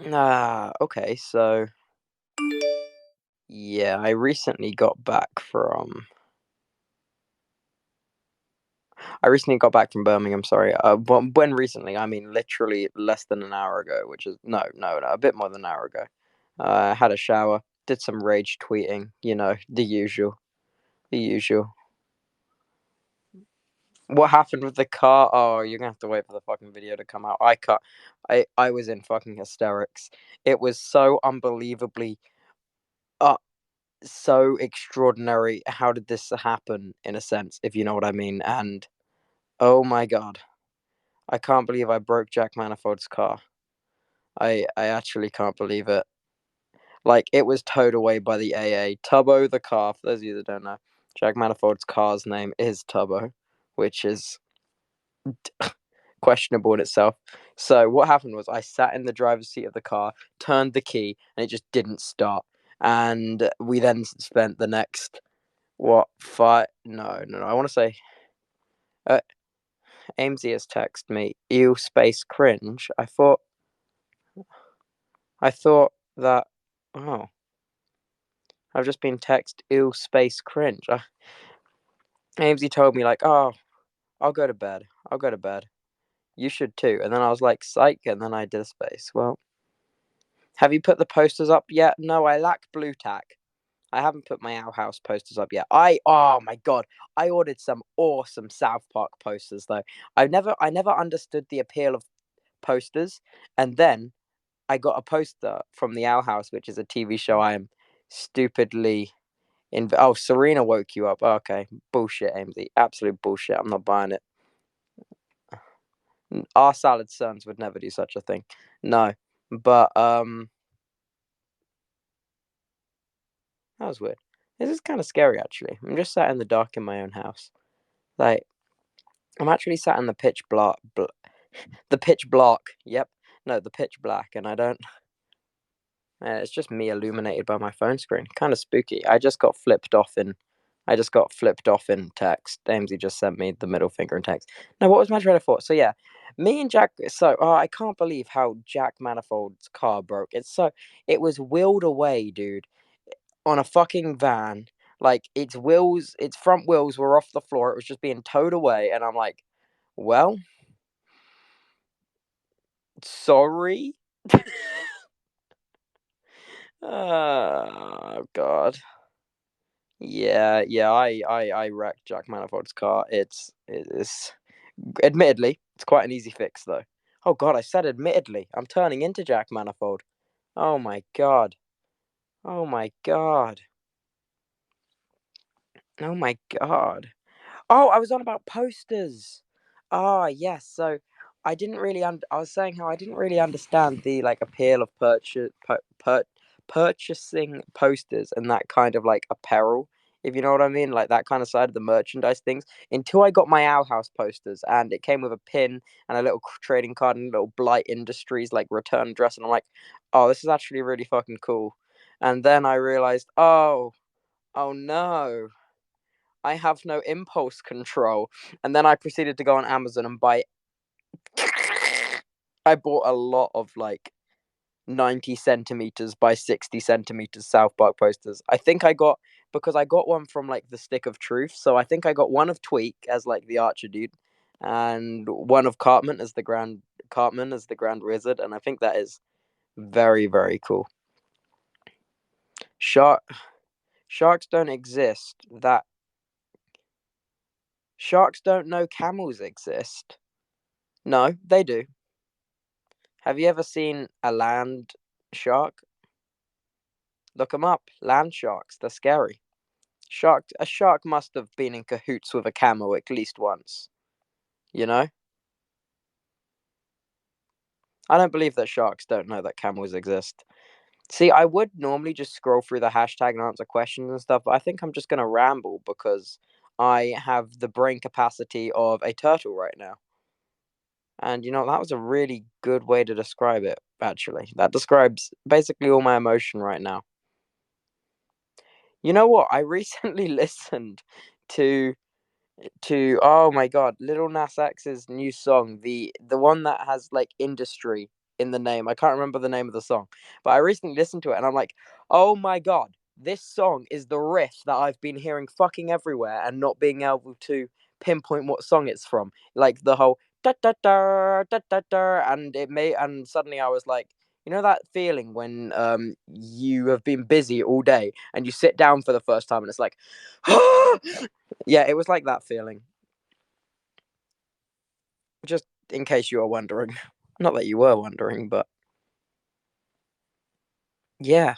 Okay, so yeah, I recently got back from Birmingham, sorry. When recently, I mean literally less than an hour ago, which is no, a bit more than an hour ago. I had a shower, did some rage tweeting, the usual, the usual. What happened with the car? Oh, you're gonna have to wait for the fucking video to come out. I was in fucking hysterics. It was so unbelievably, uh, so extraordinary. How did this happen, in a sense, if you know what I mean? And oh my god, I can't believe I broke Jack Manifold's car. I actually can't believe it. Like, it was towed away by the AA. Tubbo the car, for those of you that don't know, Jack Manifold's car's name is Tubbo, which is questionable in itself. So what happened was I sat in the driver's seat of the car, turned the key, and it just didn't start. And we then spent the next what five? No. I want to say, uh, Amesy has texted me. Ew, space cringe. I thought that. Oh, I've just been text. Ew, space cringe. Amesy told me like, oh, I'll go to bed. I'll go to bed. You should too. And then I was like, psych. And then I did a space. Well, have you put the posters up yet? No, I lack blue tack. I haven't put my Owl House posters up yet. Oh my god, I ordered some awesome South Park posters though. I never understood the appeal of posters, and then I got a poster from the Owl House, which is a TV show I am stupidly in. Oh, Serena woke you up. Oh, okay, bullshit, Amesy. Absolute bullshit. I'm not buying it. Our salad sons would never do such a thing. No, but that was weird. This is kind of scary, actually. I'm just sat in the dark in my own house. Like, I'm actually sat in the the pitch black. Yep, no, the pitch black, and I don't. It's just me illuminated by my phone screen. Kind of spooky. I just got flipped off in. I just got flipped off in text. Amesy just sent me the middle finger in text. No, what was my train of thought? So yeah, me and Jack. So I can't believe how Jack Manifold's car broke. It was wheeled away, dude, on a fucking van. Like its front wheels were off the floor. It was just being towed away, and I'm like, well, sorry. Oh god. Yeah. I wrecked Jack Manifold's car. It's admittedly it's quite an easy fix though. Oh god, I said admittedly. I'm turning into Jack Manifold. Oh my god. Oh my god. Oh my god. Oh, I was on about posters. Ah, yes. So I was saying how I didn't really understand the like appeal of purchasing posters and that kind of like apparel, if you know what I mean, like that kind of side of the merchandise things, until I got my Owl House posters and it came with a pin and a little trading card and a little Blight Industries like return address, and I'm like, oh, this is actually really fucking cool. And then I realized, oh no. I have no impulse control. And then I proceeded to go on Amazon and buy. I bought a lot of like 90 centimeters by 60 centimeters South Park posters. Because I got one from like the Stick of Truth. So I think I got one of Tweak as like the Archer dude, and one of Cartman as the Grand Wizard. And I think that is very, very cool. Shark Sharks don't exist. That Sharks don't know camels exist. No, they do. Have you ever seen a land shark? Look them up. Land sharks. They're scary. A shark must have been in cahoots with a camel at least once. You know? I don't believe that sharks don't know that camels exist. See, I would normally just scroll through the hashtag and answer questions and stuff, but I think I'm just going to ramble because I have the brain capacity of a turtle right now. And that was a really good way to describe it, actually. That describes basically all my emotion right now. You know what? I recently listened to oh my god, Little Nas X's new song, the one that has like industry. in the name. I can't remember the name of the song, but I recently listened to it and I'm like, oh my god, this song is the riff that I've been hearing fucking everywhere and not being able to pinpoint what song it's from. Like the whole da da da da da da, and suddenly I was like, you know that feeling when you have been busy all day and you sit down for the first time and it's like, yeah, it was like that feeling. Just in case you are wondering. Not that you were wondering, but yeah.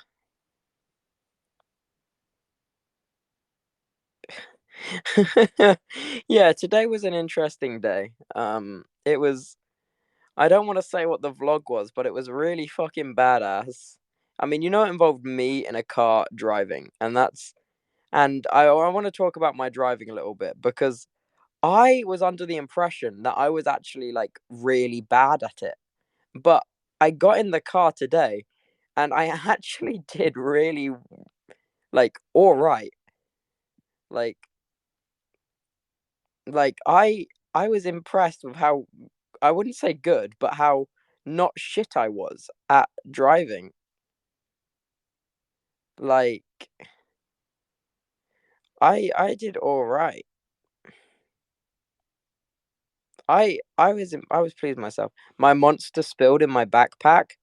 Yeah, today was an interesting day. It was I don't want to say what the vlog was, but it was really fucking badass. I mean, it involved me in a car driving, and I want to talk about my driving a little bit because I was under the impression that I was actually like really bad at it. But I got in the car today and I actually did really like all right. Like I was impressed with how I wouldn't say good, but how not shit I was at driving. Like I did all right. I was pleased with myself. My monster spilled in my backpack.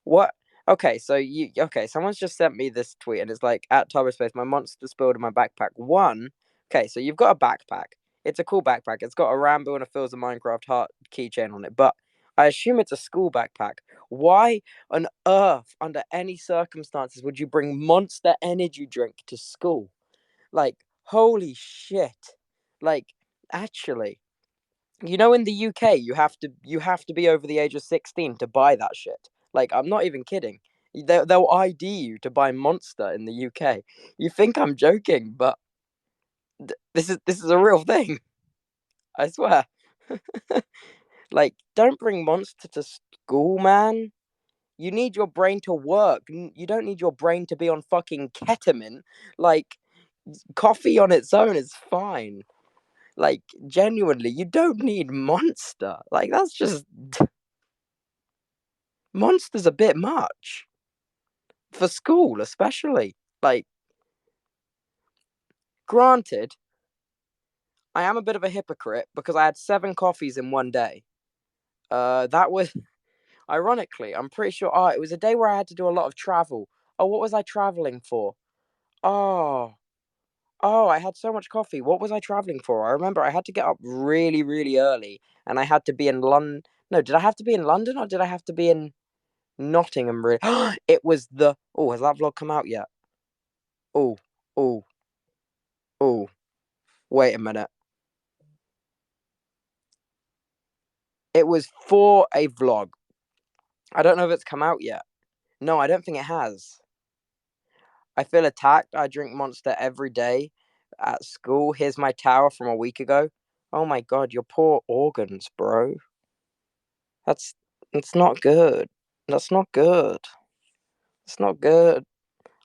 What? Okay, someone's just sent me this tweet and it's like at Tubbo Space, my monster spilled in my backpack. One, okay, so you've got a backpack. It's a cool backpack. It's got a Rambo and a Fields of Minecraft heart keychain on it, but I assume it's a school backpack. Why on earth, under any circumstances, would you bring Monster Energy drink to school? Like, holy shit! Like, actually, in the UK, you have to be over the age of 16 to buy that shit. Like, I'm not even kidding. They'll ID you to buy Monster in the UK. You think I'm joking, but this is a real thing. I swear. Like, don't bring Monster to school, man. You need your brain to work. You don't need your brain to be on fucking ketamine. Like, coffee on its own is fine. Like, genuinely, you don't need Monster. Like, that's just Monster's a bit much for school, especially. Like, granted, I am a bit of a hypocrite because I had 7 coffees in one day. That was ironically, I'm pretty sure. Oh, it was a day where I had to do a lot of travel. Oh, what was I traveling for? Oh, I had so much coffee. What was I traveling for? I remember I had to get up really, really early, and I had to be in London. No, did I have to be in London or did I have to be in Nottingham? Really? It was the. Oh, has that vlog come out yet? Oh, oh, oh. Wait a minute. It was for a vlog. I don't know if it's come out yet. No, I don't think it has. I feel attacked. I drink Monster every day at school. Here's my tower from a week ago. Oh my god, your poor organs, bro. That's that's not good. That's not good. It's not good.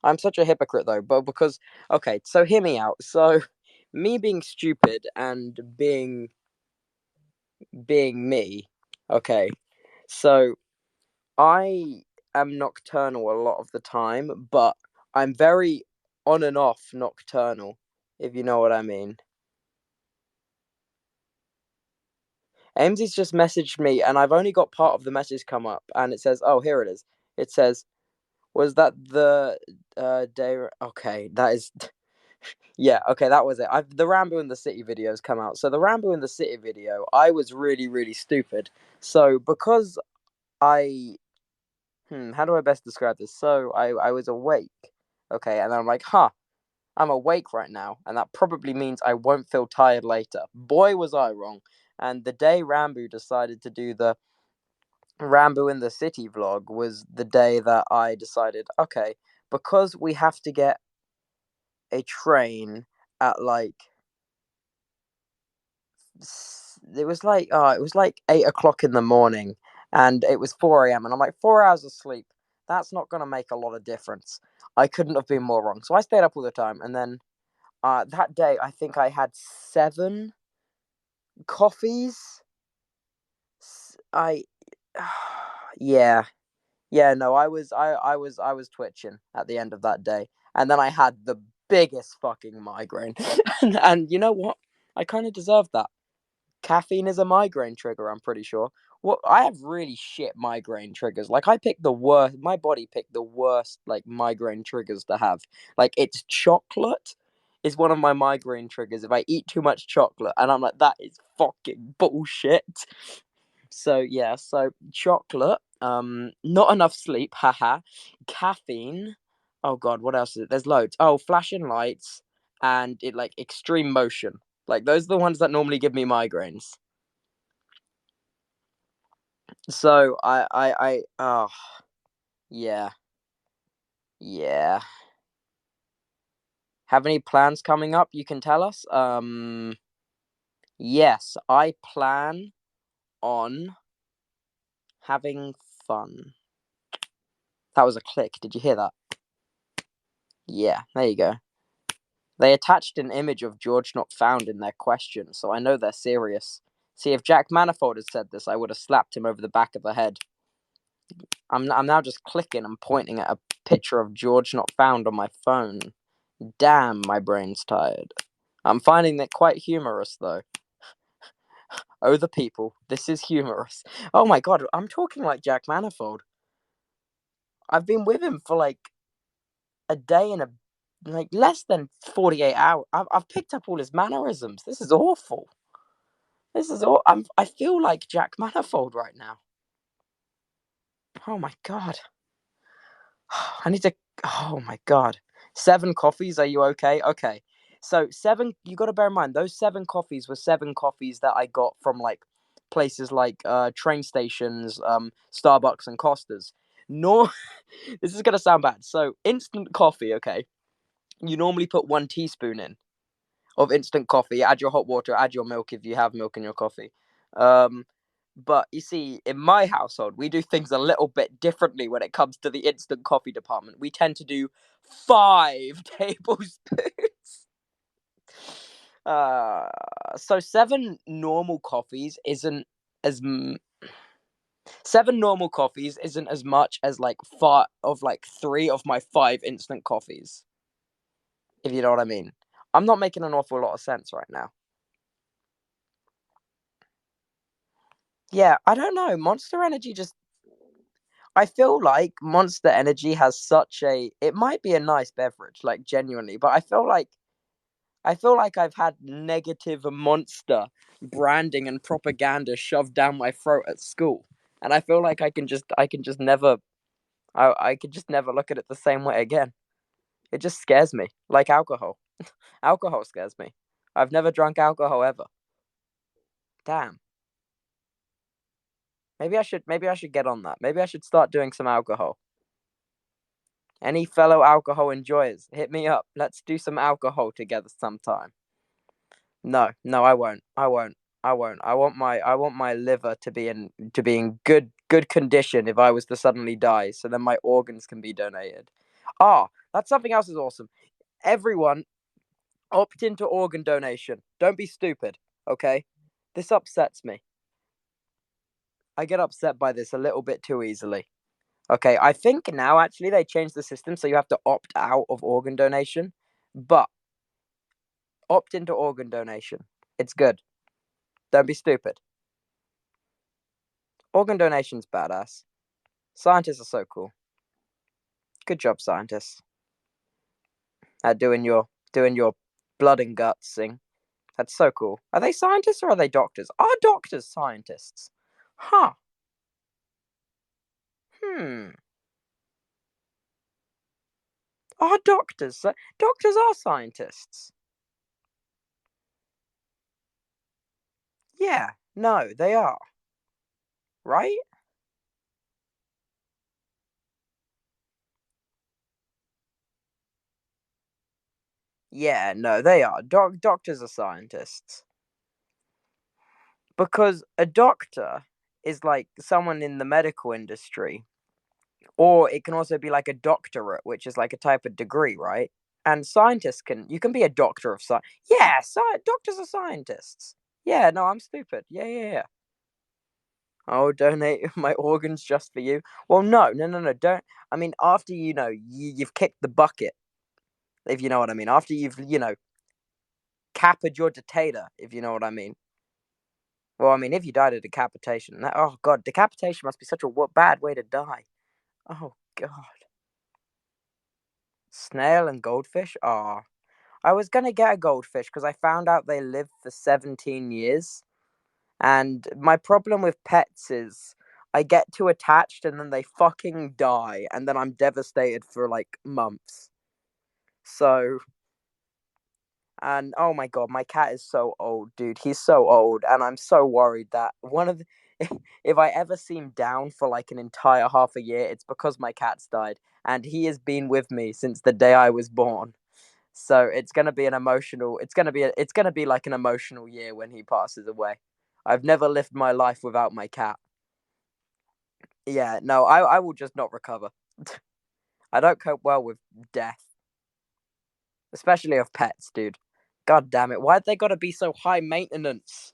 I'm such a hypocrite though, but because okay, so hear me out. So me being stupid and being me, okay. So I am nocturnal a lot of the time, but I'm very on and off nocturnal, if you know what I mean. Ames's just messaged me, and I've only got part of the message come up, and it says, "Oh, here it is." It says, "Was that the day?" Okay, that is, yeah. Okay, that was it. The Rambo in the City videos come out. So the Rambo in the City video, I was really, really stupid. So because I how do I best describe this? So I was awake, okay, and then I'm like, huh, I'm awake right now, and that probably means I won't feel tired later. Boy, was I wrong. And the day Rambo decided to do the Rambo in the City vlog was the day that I decided, okay, because we have to get a train at like it was like 8 o'clock in the morning, and it was 4 a.m. and I'm like 4 hours of sleep. That's not gonna make a lot of difference. I couldn't have been more wrong. So I stayed up all the time, and then that day I think I had 7 coffees. I Yeah. Yeah, no, I was twitching at the end of that day. And then I had the biggest fucking migraine. And you know what? I kind of deserved that. Caffeine is a migraine trigger, I'm pretty sure. Well, I have really shit migraine triggers. Like I picked the worst. My body picked the worst like migraine triggers to have. Like it's chocolate is one of my migraine triggers. If I eat too much chocolate, and I'm like, that is fucking bullshit. So yeah, so chocolate, not enough sleep, haha. Caffeine. Oh god, what else is it? There's loads. Oh, flashing lights and it like extreme motion. Like those are the ones that normally give me migraines. So oh yeah, yeah. Have any plans coming up you can tell us? Yes, I plan on having fun. That was a click. Did you hear that? Yeah, there you go. They attached an image of George not found in their question, so I know they're serious. See, if Jack Manifold had said this, I would have slapped him over the back of the head. I'm now just clicking and pointing at a picture of George not found on my phone. Damn, my brain's tired. I'm finding it quite humorous, though. Oh, the people. This is humorous. Oh my god, I'm talking like Jack Manifold. I've been with him for like a day and a like less than 48 hours. I've picked up all his mannerisms. This is awful. This is all. I feel like Jack Manifold right now. Oh my god. I need to. Oh my god. 7 coffees. Are you okay? Okay. So seven. You got to bear in mind those 7 coffees were 7 coffees that I got from like places like train stations, Starbucks, and Costas. No, this is gonna sound bad. So instant coffee. Okay. You normally put 1 teaspoon in of instant coffee. Add your hot water, add your milk if you have milk in your coffee. Um, but you see, in my household, we do things a little bit differently when it comes to the instant coffee department. We tend to do 5 tablespoons. Uh, so 7 normal coffees isn't as much as like 3 of my 5 instant coffees. If you know what I mean. I'm not making an awful lot of sense right now. Yeah, I don't know. Monster Energy just I feel like Monster Energy has such a it might be a nice beverage, like genuinely, but I feel like I've had negative Monster branding and propaganda shoved down my throat at school. And I feel like I can just never I could just never look at it the same way again. It just scares me. Like alcohol. Alcohol scares me. I've never drunk alcohol ever. Damn. Maybe I should get on that. Maybe I should start doing some alcohol. Any fellow alcohol enjoyers, hit me up. Let's do some alcohol together sometime. No, no, I won't. I won't. I won't. I want my liver to be in good condition if I was to suddenly die, so then my organs can be donated. Ah, that's something else is awesome. Everyone opt into organ donation. Don't be stupid, okay? This upsets me. I get upset by this a little bit too easily. Okay, I think now actually they changed the system so you have to opt out of organ donation, but opt into organ donation. It's good. Don't be stupid. Organ donation's badass. Scientists are so cool. Good job, scientists, at doing your blood and guts thing. That's so cool. Are they scientists or are they doctors? Are doctors scientists? Huh. Hmm. Are doctors are scientists? Yeah. No, they are. Right? Yeah, no, they are. Doctors are scientists. Because a doctor is like someone in the medical industry, or it can also be like a doctorate, which is like a type of degree, right? And scientists you can be a doctor of science. Yeah, doctors are scientists. Yeah, no, I'm stupid. Yeah, yeah, yeah. I'll donate my organs just for you. Well, no. Don't. I mean, after you've kicked the bucket, if you know what I mean. After you've capped your dictator, if you know what I mean. Well, I mean, if you died of decapitation, oh god, decapitation must be such a bad way to die. Oh god, snail and goldfish. Oh, I was gonna get a goldfish because I found out they live for 17 years. And my problem with pets is I get too attached and then they fucking die, and then I'm devastated for like months. So, and oh my god, my cat is so old, dude. He's so old, and I'm so worried that if I ever seem down for like an entire half a year, it's because my cat's died, and he has been with me since the day I was born. So it's gonna be an emotional. It's gonna be like an emotional year when he passes away. I've never lived my life without my cat. Yeah, no, I will just not recover. I don't cope well with death, especially of pets, dude. God damn it! Why'd they gotta be so high maintenance?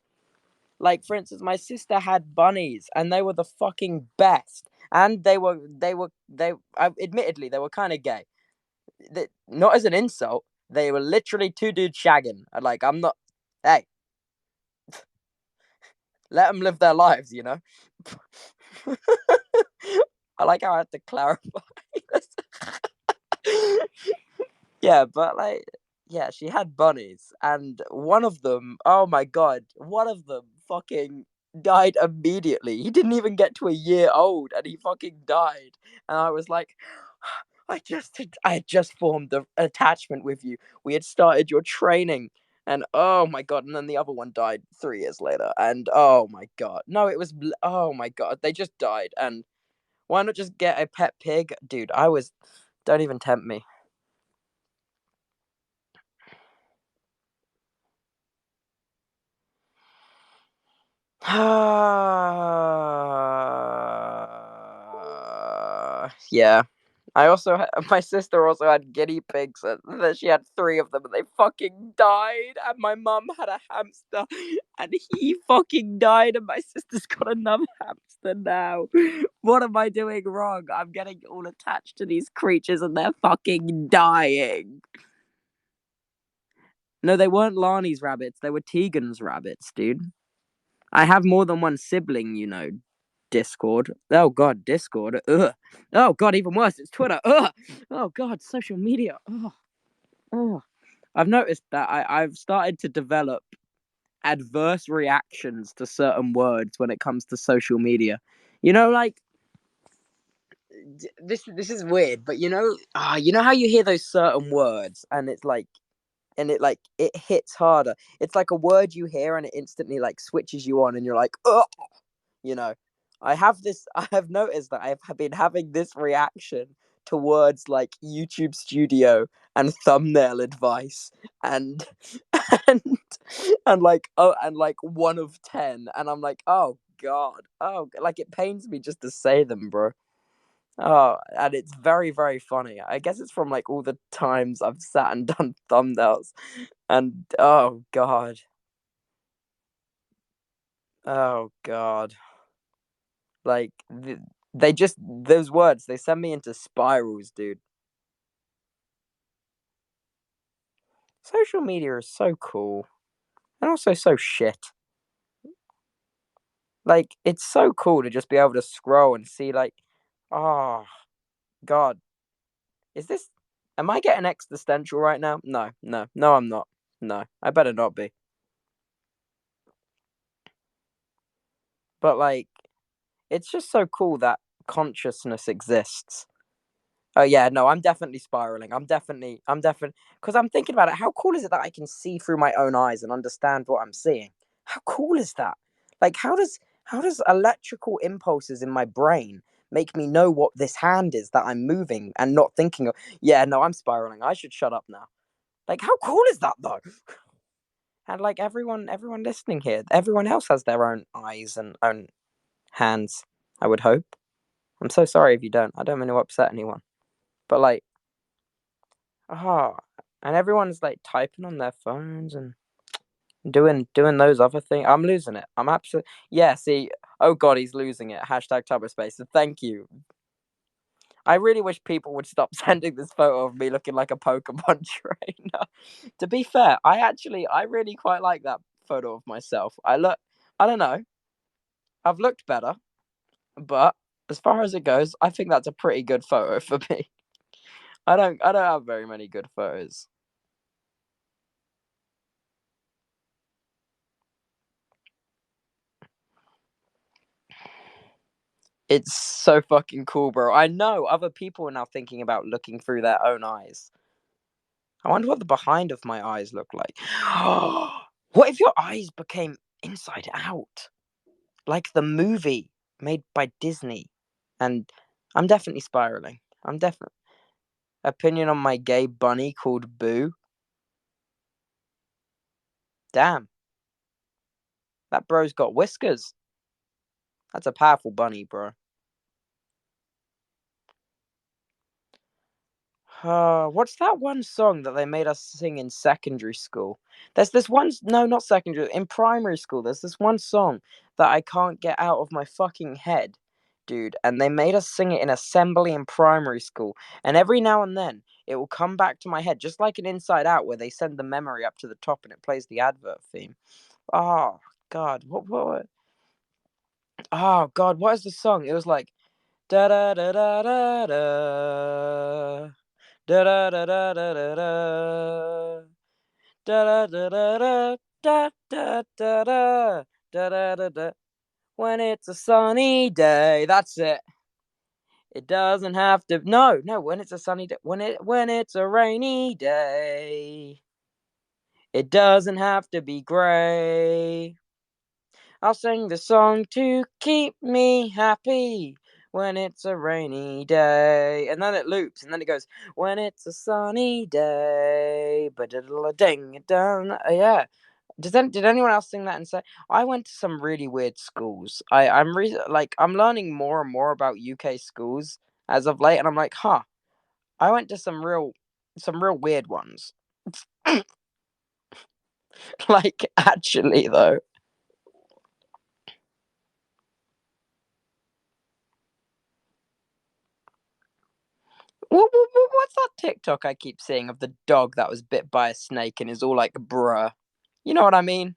Like, for instance, my sister had bunnies, and they were the fucking best. And admittedly, they were kind of gay. Not as an insult. They were literally two dudes shagging. Like, I'm not. Hey, let them live their lives, you know. I like how I have to clarify this. Yeah, but like, yeah, she had bunnies, and one of them, oh my god, one of them fucking died immediately. He didn't even get to a year old, and he fucking died. And I was like, I had just formed an attachment with you. We had started your training, and oh my god, and then the other one died 3 years later, and oh my god, no, oh my god, they just died. And why not just get a pet pig, dude? Don't even tempt me. Yeah. My sister also had guinea pigs, and then she had three of them, and they fucking died. And my mum had a hamster, and he fucking died. And my sister's got another hamster now. What am I doing wrong? I'm getting all attached to these creatures, and they're fucking dying. No, they weren't Lani's rabbits. They were Tegan's rabbits, dude. I have more than one sibling, Discord. Oh god, Discord. Ugh. Oh god, even worse, it's Twitter. Ugh. Oh god, social media. Ugh. Ugh. I've noticed that I've started to develop adverse reactions to certain words when it comes to social media. Like this is weird, but you know how you hear those certain words and it hits harder. It's like a word you hear and it instantly like switches you on, and you're like, oh, you know. I have noticed that I've been having this reaction to words like YouTube Studio and thumbnail advice and and and like 1 of 10, and I'm like, oh god, oh, like it pains me just to say them, bro. Oh, and it's very, very funny. I guess it's from like all the times I've sat and done thumbnails, and oh god, like they just those words they send me into spirals, dude. Social media is so cool and also so shit. Like it's so cool to just be able to scroll and see like, oh god, is this? Am I getting existential right now? No, I'm not. No, I better not be. But like, it's just so cool that consciousness exists. Oh yeah, no, I'm definitely spiraling. I'm definitely because I'm thinking about it. How cool is it that I can see through my own eyes and understand what I'm seeing? How cool is that? Like, how does electrical impulses in my brain make me know what this hand is that I'm moving and not thinking of? Yeah, no, I'm spiraling. I should shut up now. Like, how cool is that though? And like everyone listening here, everyone else has their own eyes and own hands. I would hope. I'm so sorry if you don't. I don't mean to upset anyone. But like, ah, and everyone's like typing on their phones and doing those other things. I'm losing it. I'm absolutely, yeah. See, Oh god, he's losing it. Hashtag Tubbo Space. So thank you. I really wish people would stop sending this photo of me looking like a Pokemon trainer. To be fair, I really quite like that photo of myself. I don't know. I've looked better, but as far as it goes, I think that's a pretty good photo for me. I don't have very many good photos. It's so fucking cool, bro. I know other people are now thinking about looking through their own eyes. I wonder what the behind of my eyes look like. What if your eyes became inside out? Like the movie made by Disney. And I'm definitely spiraling. I'm definitely. Opinion on my gay bunny called Boo. Damn, that bro's got whiskers. That's a powerful bunny, bro. What's that one song that they made us sing in secondary school? There's this one, no, not secondary, in primary school. There's this one song that I can't get out of my fucking head, dude. And they made us sing it in assembly in primary school. And every now and then, it will come back to my head, just like an Inside Out, where they send the memory up to the top and it plays the advert theme. Oh, God. What? Oh, God. What is the song? It was like, da da da da da da. Da da da da da da da. Da da da da da da da da da da da da. When it's a sunny day, that's it. It doesn't have to. No, no. When it's a sunny day, when it's a rainy day, it doesn't have to be gray. I'll sing the song to keep me happy when it's a rainy day. And then it loops, and then it goes, when it's a sunny day. Ding, yeah. Did anyone else sing that and say? I went to some really weird schools. I'm learning more and more about UK schools as of late, and I'm like, huh. I went to some real weird ones. Like actually though. What's that TikTok I keep seeing of the dog that was bit by a snake and is all like, bruh? You know what I mean?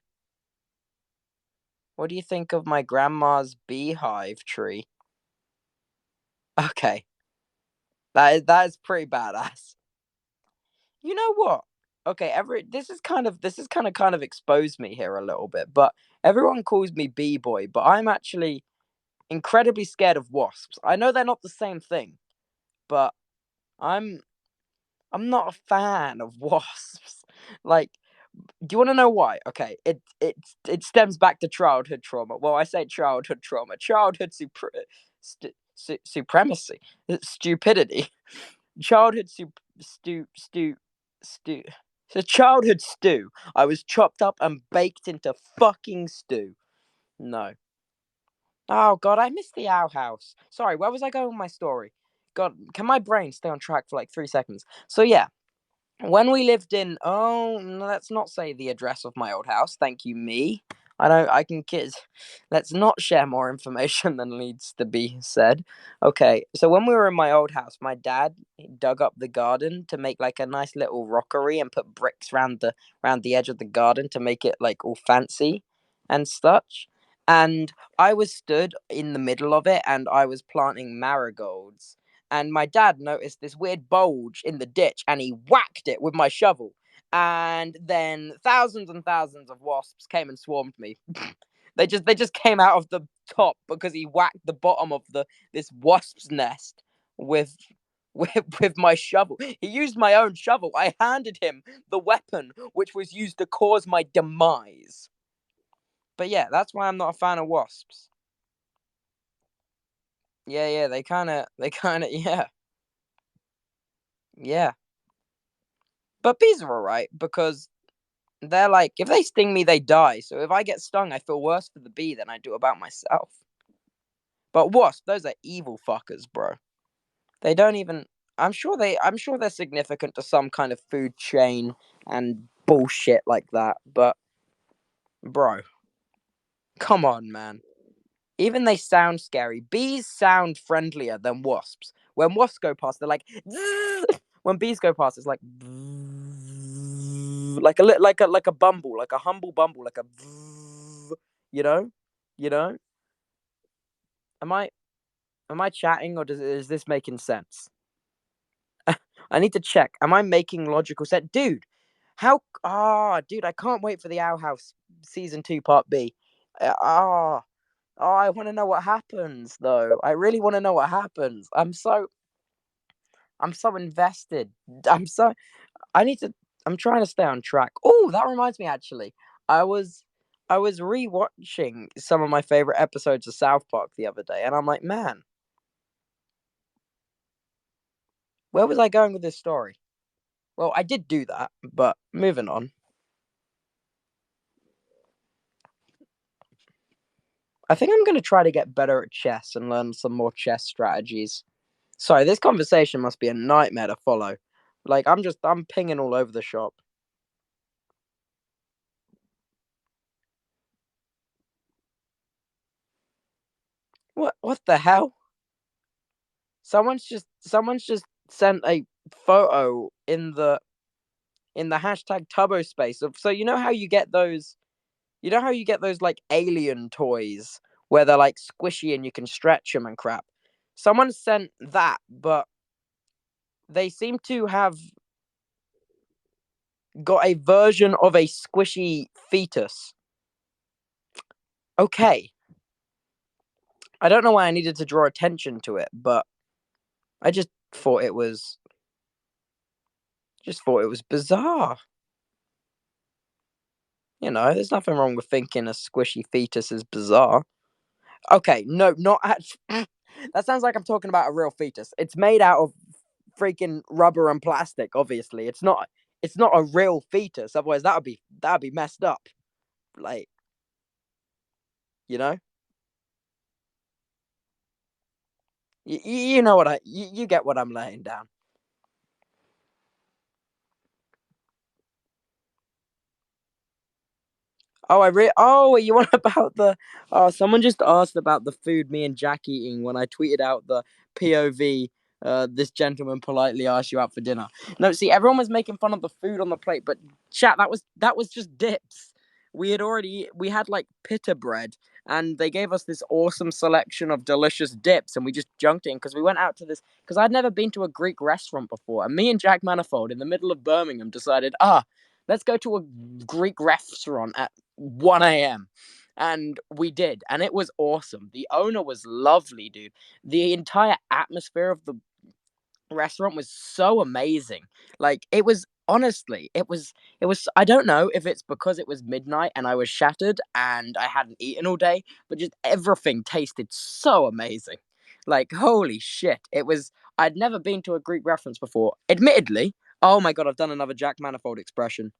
What do you think of my grandma's beehive tree? Okay, that is pretty badass. You know what? Okay, this is kind of exposed me here a little bit, but everyone calls me bee boy, but I'm actually incredibly scared of wasps. I know they're not the same thing, but I'm I'm not a fan of wasps. Like, do you want to know why? Okay, it stems back to childhood trauma. Well, I say childhood trauma, supremacy, stupidity, childhood stew. So childhood stew. I was chopped up and baked into fucking stew. No. Oh god, I missed the owl house. Sorry, where was I going with my story? God, can my brain stay on track for like 3 seconds? So yeah, when we lived in, oh, no, let's not say the address of my old house. Thank you, me. I don't. I can kids. Let's not share more information than needs to be said. Okay, so when we were in my old house, my dad dug up the garden to make like a nice little rockery and put bricks round the edge of the garden to make it like all fancy and such. And I was stood in the middle of it, and I was planting marigolds, and my dad noticed this weird bulge in the ditch and he whacked it with my shovel. And then thousands and thousands of wasps came and swarmed me. They just came out of the top because he whacked the bottom of the this wasp's nest with with my shovel. He used my own shovel. I handed him the weapon which was used to cause my demise. But yeah, that's why I'm not a fan of wasps. Yeah, they kind of, yeah, yeah. But bees are alright because they're like, if they sting me, they die. So if I get stung, I feel worse for the bee than I do about myself. But wasps, those are evil fuckers, bro. They don't even. I'm sure they're significant to some kind of food chain and bullshit like that. But bro, come on, man. Even they sound scary. Bees sound friendlier than wasps. When wasps go past, they're like. Zzz. When bees go past, it's like. Like a bumble, like a humble bumble, like a. You know, you know. Am I am I chatting or is this making sense? I need to check. Am I making logical sense, dude? How? Dude, I can't wait for the Owl House season 2 part B. Ah. Oh, I want to know what happens, though. I really want to know what happens. I'm so invested. I'm so, I need to, I'm trying to stay on track. Oh, that reminds me, actually. I was, I was rewatching some of my favorite episodes of South Park the other day, and I'm like, man, where was I going with this story? Well, I did do that, but moving on. I think I'm going to try to get better at chess and learn some more chess strategies. Sorry, this conversation must be a nightmare to follow. Like, I'm pinging all over the shop. What the hell? Someone's just sent a photo in the hashtag Tubbo space of, so you know how you get those like alien toys where they're like squishy and you can stretch them and crap. Someone sent that, but they seem to have got a version of a squishy fetus. Okay, I don't know why I needed to draw attention to it, but I just thought it was bizarre. You know, there's nothing wrong with thinking a squishy fetus is bizarre. Okay, no, not actually. That sounds like I'm talking about a real fetus. It's made out of freaking rubber and plastic. Obviously, it's not. It's not a real fetus. Otherwise, that would be messed up. Like, you know, you know what you get what I'm laying down. Oh, you want about the? Oh, someone just asked about the food me and Jack eating when I tweeted out the POV. This gentleman politely asked you out for dinner. No, see, everyone was making fun of the food on the plate, but chat, that was just dips. We had like pita bread, and they gave us this awesome selection of delicious dips, and we just junked in because we went out to this because I'd never been to a Greek restaurant before, and me and Jack Manifold in the middle of Birmingham decided, let's go to a Greek restaurant at 1 a.m. And we did, and it was awesome. The owner was lovely, dude. The entire atmosphere of the restaurant was so amazing. Like, it was honestly, it was I don't know if it's because it was midnight and I was shattered and I hadn't eaten all day, but just everything tasted so amazing. Like, holy shit. I'd never been to a Greek reference before. Admittedly, oh my god, I've done another Jack Manifold expression.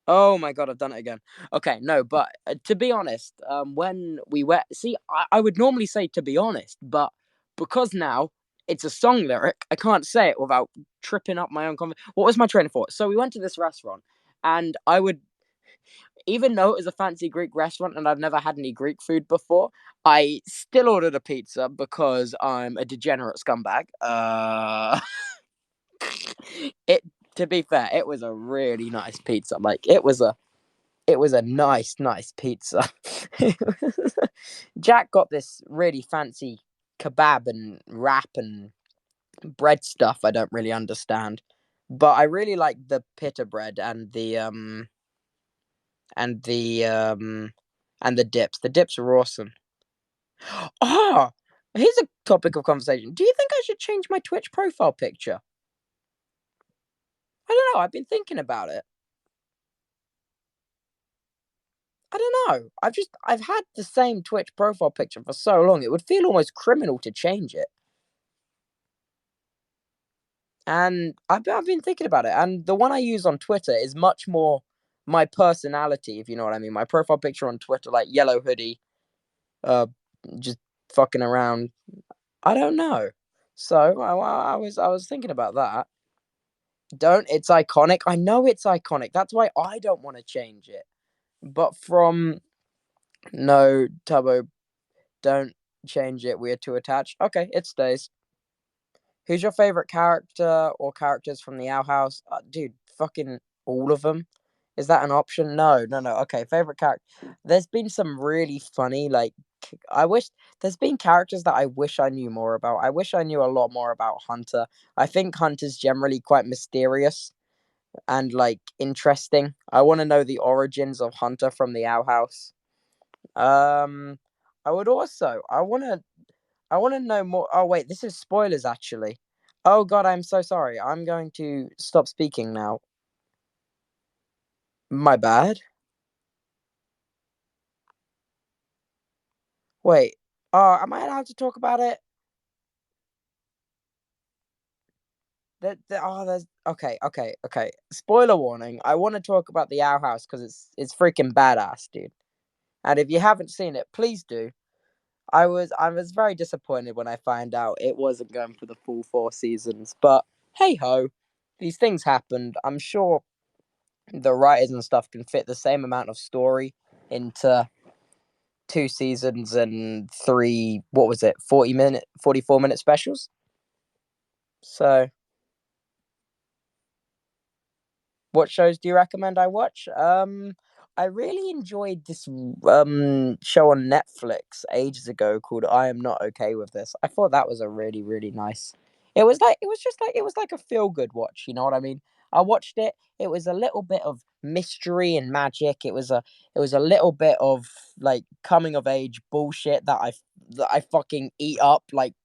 Oh my god, I've done it again. Okay, no, but to be honest, when we were see, I would normally say to be honest, but because now it's a song lyric, I can't say it without tripping up my own. What was my train of thought? So we went to this restaurant, and I would, even though it was a fancy Greek restaurant and I've never had any Greek food before, I still ordered a pizza because I'm a degenerate scumbag. It to be fair, it was a really nice pizza. Like, it was a nice, nice pizza. Jack got this really fancy kebab and wrap and bread stuff I don't really understand. But I really like the pita bread and the dips. The dips are awesome. Ah, here's a topic of conversation. Do you think I should change my Twitch profile picture? I don't know. I've been thinking about it. I don't know. I've had the same Twitch profile picture for so long. It would feel almost criminal to change it. And I've been thinking about it. And the one I use on Twitter is much more my personality, if you know what I mean. My profile picture on Twitter, like yellow hoodie, uh, just fucking around. I don't know. So I was thinking about that. Don't It's iconic. I know it's iconic. That's why I don't want to change it. But from no Tubbo Don't change it. We are too attached. Okay, it stays. Who's your favorite character or characters from the Owl House? Dude, fucking all of them. Is that an option? No, no, no. Okay, favorite character. There's been some really funny, like, I wish there's been characters that I wish I knew more about. I wish I knew a lot more about Hunter. I think Hunter's generally quite mysterious and like interesting. I want to know the origins of Hunter from the Owl House. Um, I would also. I want to know more. Oh wait, this is spoilers actually. Oh god, I'm so sorry. I'm going to stop speaking now. My bad. Wait. Am I allowed to talk about it? There's okay, okay, okay. Spoiler warning. I want to talk about the Owl House because it's freaking badass, dude. And if you haven't seen it, please do. I was very disappointed when I found out it wasn't going for the full 4 seasons. But hey ho, these things happened. I'm sure the writers and stuff can fit the same amount of story into 2 seasons and three, what was it, 40-minute, 44-minute specials. So what shows do you recommend I watch? I really enjoyed this show on Netflix ages ago called I Am Not Okay With This. I thought that was a really, really nice. It was like a feel good watch, you know what I mean? I watched it. It was a little bit of mystery and magic. It was a little bit of like coming of age bullshit that I fucking eat up like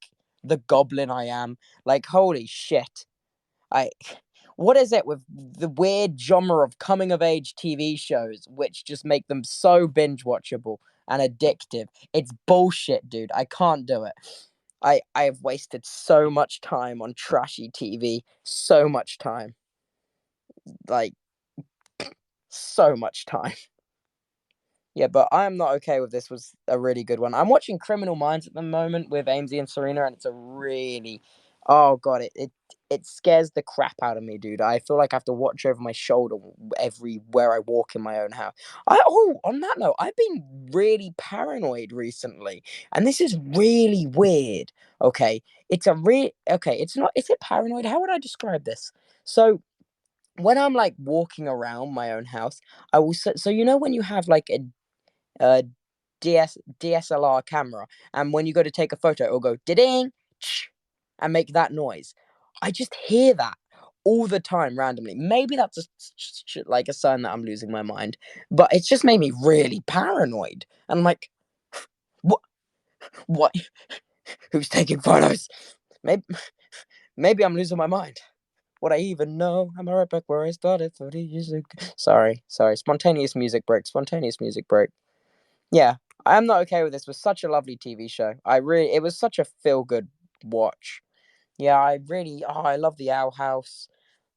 the goblin I am. Like holy shit. I what is it with the weird genre of coming of age TV shows which just make them so binge watchable and addictive? It's bullshit, dude. I can't do it. I have wasted so much time on trashy TV, so much time, like so much time. Yeah, but I Am Not Okay With This was a really good one. I'm watching Criminal Minds at the moment with Amesy and Serena, and it's a really, oh god, it scares the crap out of me, dude. I feel like I have to watch over my shoulder everywhere I walk in my own house. On that note, I've been really paranoid recently, and this is really weird. Okay, it's not. Is it paranoid? How would I describe this? So when I'm like walking around my own house, I will. So you know when you have like a DSLR camera, and when you go to take a photo, it'll go ding and make that noise. I just hear that all the time randomly. Maybe that's like a sign that I'm losing my mind, but it's just made me really paranoid. And I'm like, what? What? Who's taking photos? Maybe, maybe I'm losing my mind. Would I even know? Am I right back where I started 30 years ago? Sorry, sorry. Spontaneous music break. Spontaneous music break. Yeah, I Am Not Okay With This was such a lovely TV show. It was such a feel good watch. Yeah, I love the Owl House.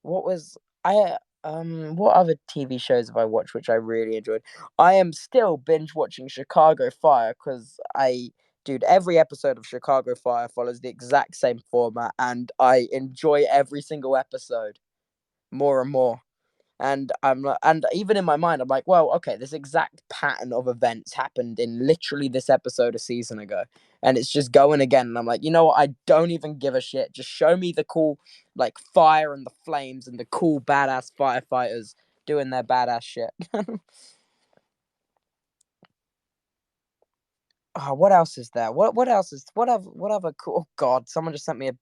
What was what other TV shows have I watched which I really enjoyed? I am still binge watching Chicago Fire because dude, every episode of Chicago Fire follows the exact same format, and I enjoy every single episode more and more. And even in my mind, I'm like, well, okay, this exact pattern of events happened in literally this episode a season ago, and it's just going again. And I'm like, you know what? I don't even give a shit. Just show me the cool, like fire and the flames and the cool badass firefighters doing their badass shit. Oh, what else is there? What other cool? Oh God, someone just sent me a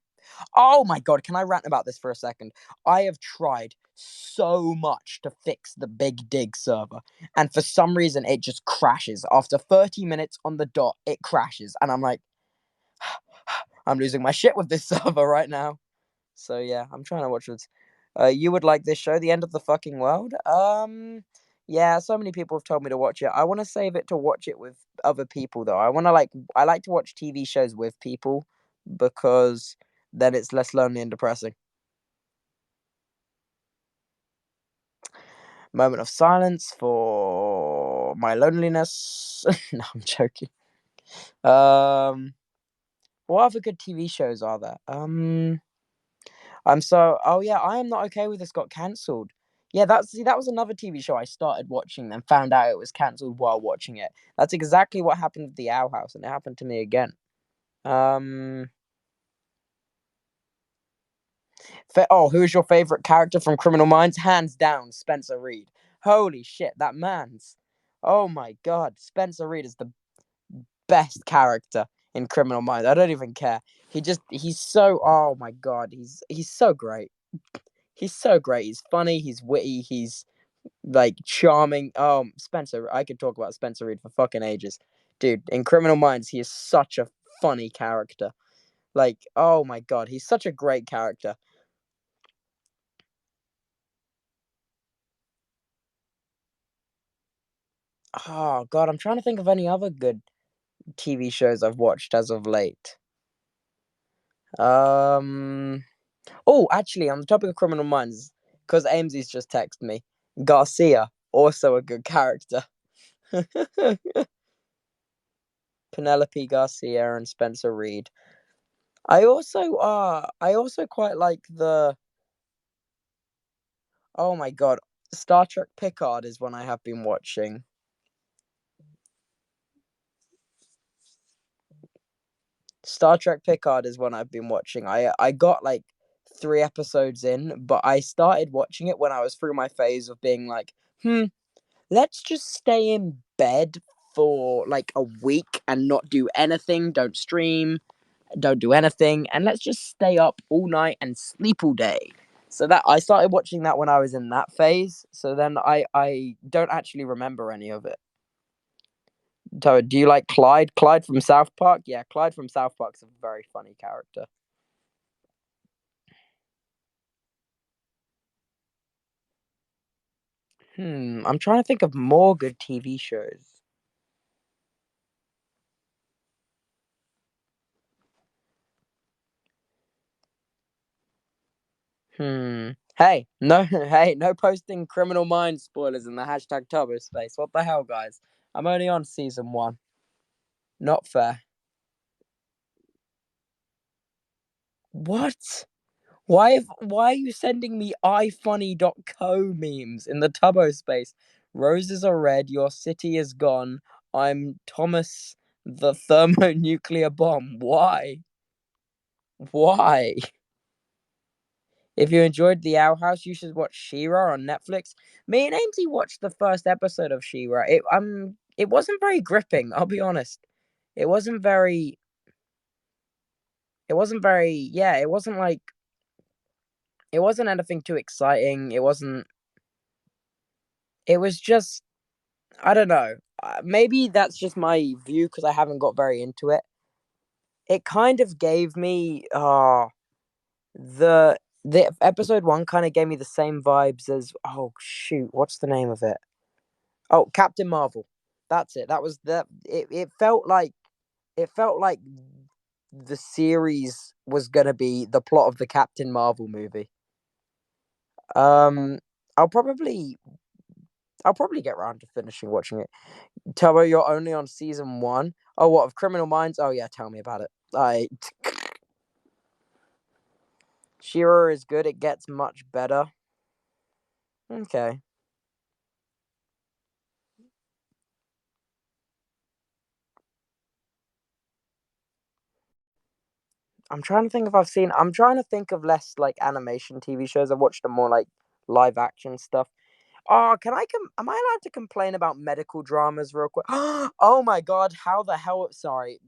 Oh my god, can I rant about this for a second? I have tried so much to fix the Big Dig server, and for some reason it just crashes. After 30 minutes on the dot, it crashes, and I'm like, I'm losing my shit with this server right now. So yeah, I'm trying to watch it. You would like this show, The End of the Fucking World? Yeah, so many people have told me to watch it. I want to save it to watch it with other people though. I like to watch TV shows with people because then it's less lonely and depressing. Moment of silence for my loneliness. No, I'm joking. Um, what other good TV shows are there? Oh yeah, I Am Not Okay With This got cancelled. Yeah, that was another TV show I started watching, then found out it was cancelled while watching it. That's exactly what happened with the Owl House, and it happened to me again. Um, who is your favorite character from Criminal Minds? Hands down, Spencer Reid. Holy shit, that man's. Oh my god, Spencer Reid is the best character in Criminal Minds. I don't even care. He's so. Oh my god, he's so great. He's so great. He's funny. He's witty. He's like charming. Spencer. I could talk about Spencer Reid for fucking ages, dude. In Criminal Minds, he is such a funny character. Like, oh my god, he's such a great character. Oh god, I'm trying to think of any other good TV shows I've watched as of late. Um. Oh, actually, on the topic of Criminal Minds, because Amesy's just texted me, Garcia, also a good character. Penelope Garcia and Spencer Reid. I also quite like the. Oh my god, Star Trek Picard is one I have been watching. Star Trek Picard is one I've been watching. I got like 3 episodes in, but I started watching it when I was through my phase of being like, let's just stay in bed for like a week and not do anything, don't stream, don't do anything, and let's just stay up all night and sleep all day. So that I started watching that when I was in that phase. So then I don't actually remember any of it. So do you like Clyde? Clyde from South Park? Yeah, Clyde from South Park's a very funny character. I'm trying to think of more good TV shows. Hey, no, hey, no posting Criminal Minds spoilers in the hashtag Tubbo space. What the hell, guys? I'm only on season 1. Not fair. What? Why are you sending me ifunny.co memes in the Tubbo space? Roses are red, your city is gone. I'm Thomas the thermonuclear bomb. Why? Why? If you enjoyed The Owl House, you should watch She-Ra on Netflix. Me and Amesy watched the first episode of She-Ra. It wasn't very gripping, I'll be honest. It wasn't very yeah, it wasn't anything too exciting. It was just I don't know. Maybe that's just my view because I haven't got very into it. It kind of gave me the episode 1 kind of gave me the same vibes as oh shoot, what's the name of it? Oh, Captain Marvel. That's it. That was the it felt like the series was gonna be the plot of the Captain Marvel movie. Um I'll probably I'll probably get around to finishing watching it. Tubbo, you're only on season 1. Oh, what of Criminal Minds? Oh yeah, tell me about it. She-Ra is good. It gets much better. Okay. I'm trying to think if I've seen. I'm trying to think of less like animation TV shows. I've watched the more like live action stuff. Oh, am I allowed to complain about medical dramas real quick? Oh my god, how the hell? Sorry,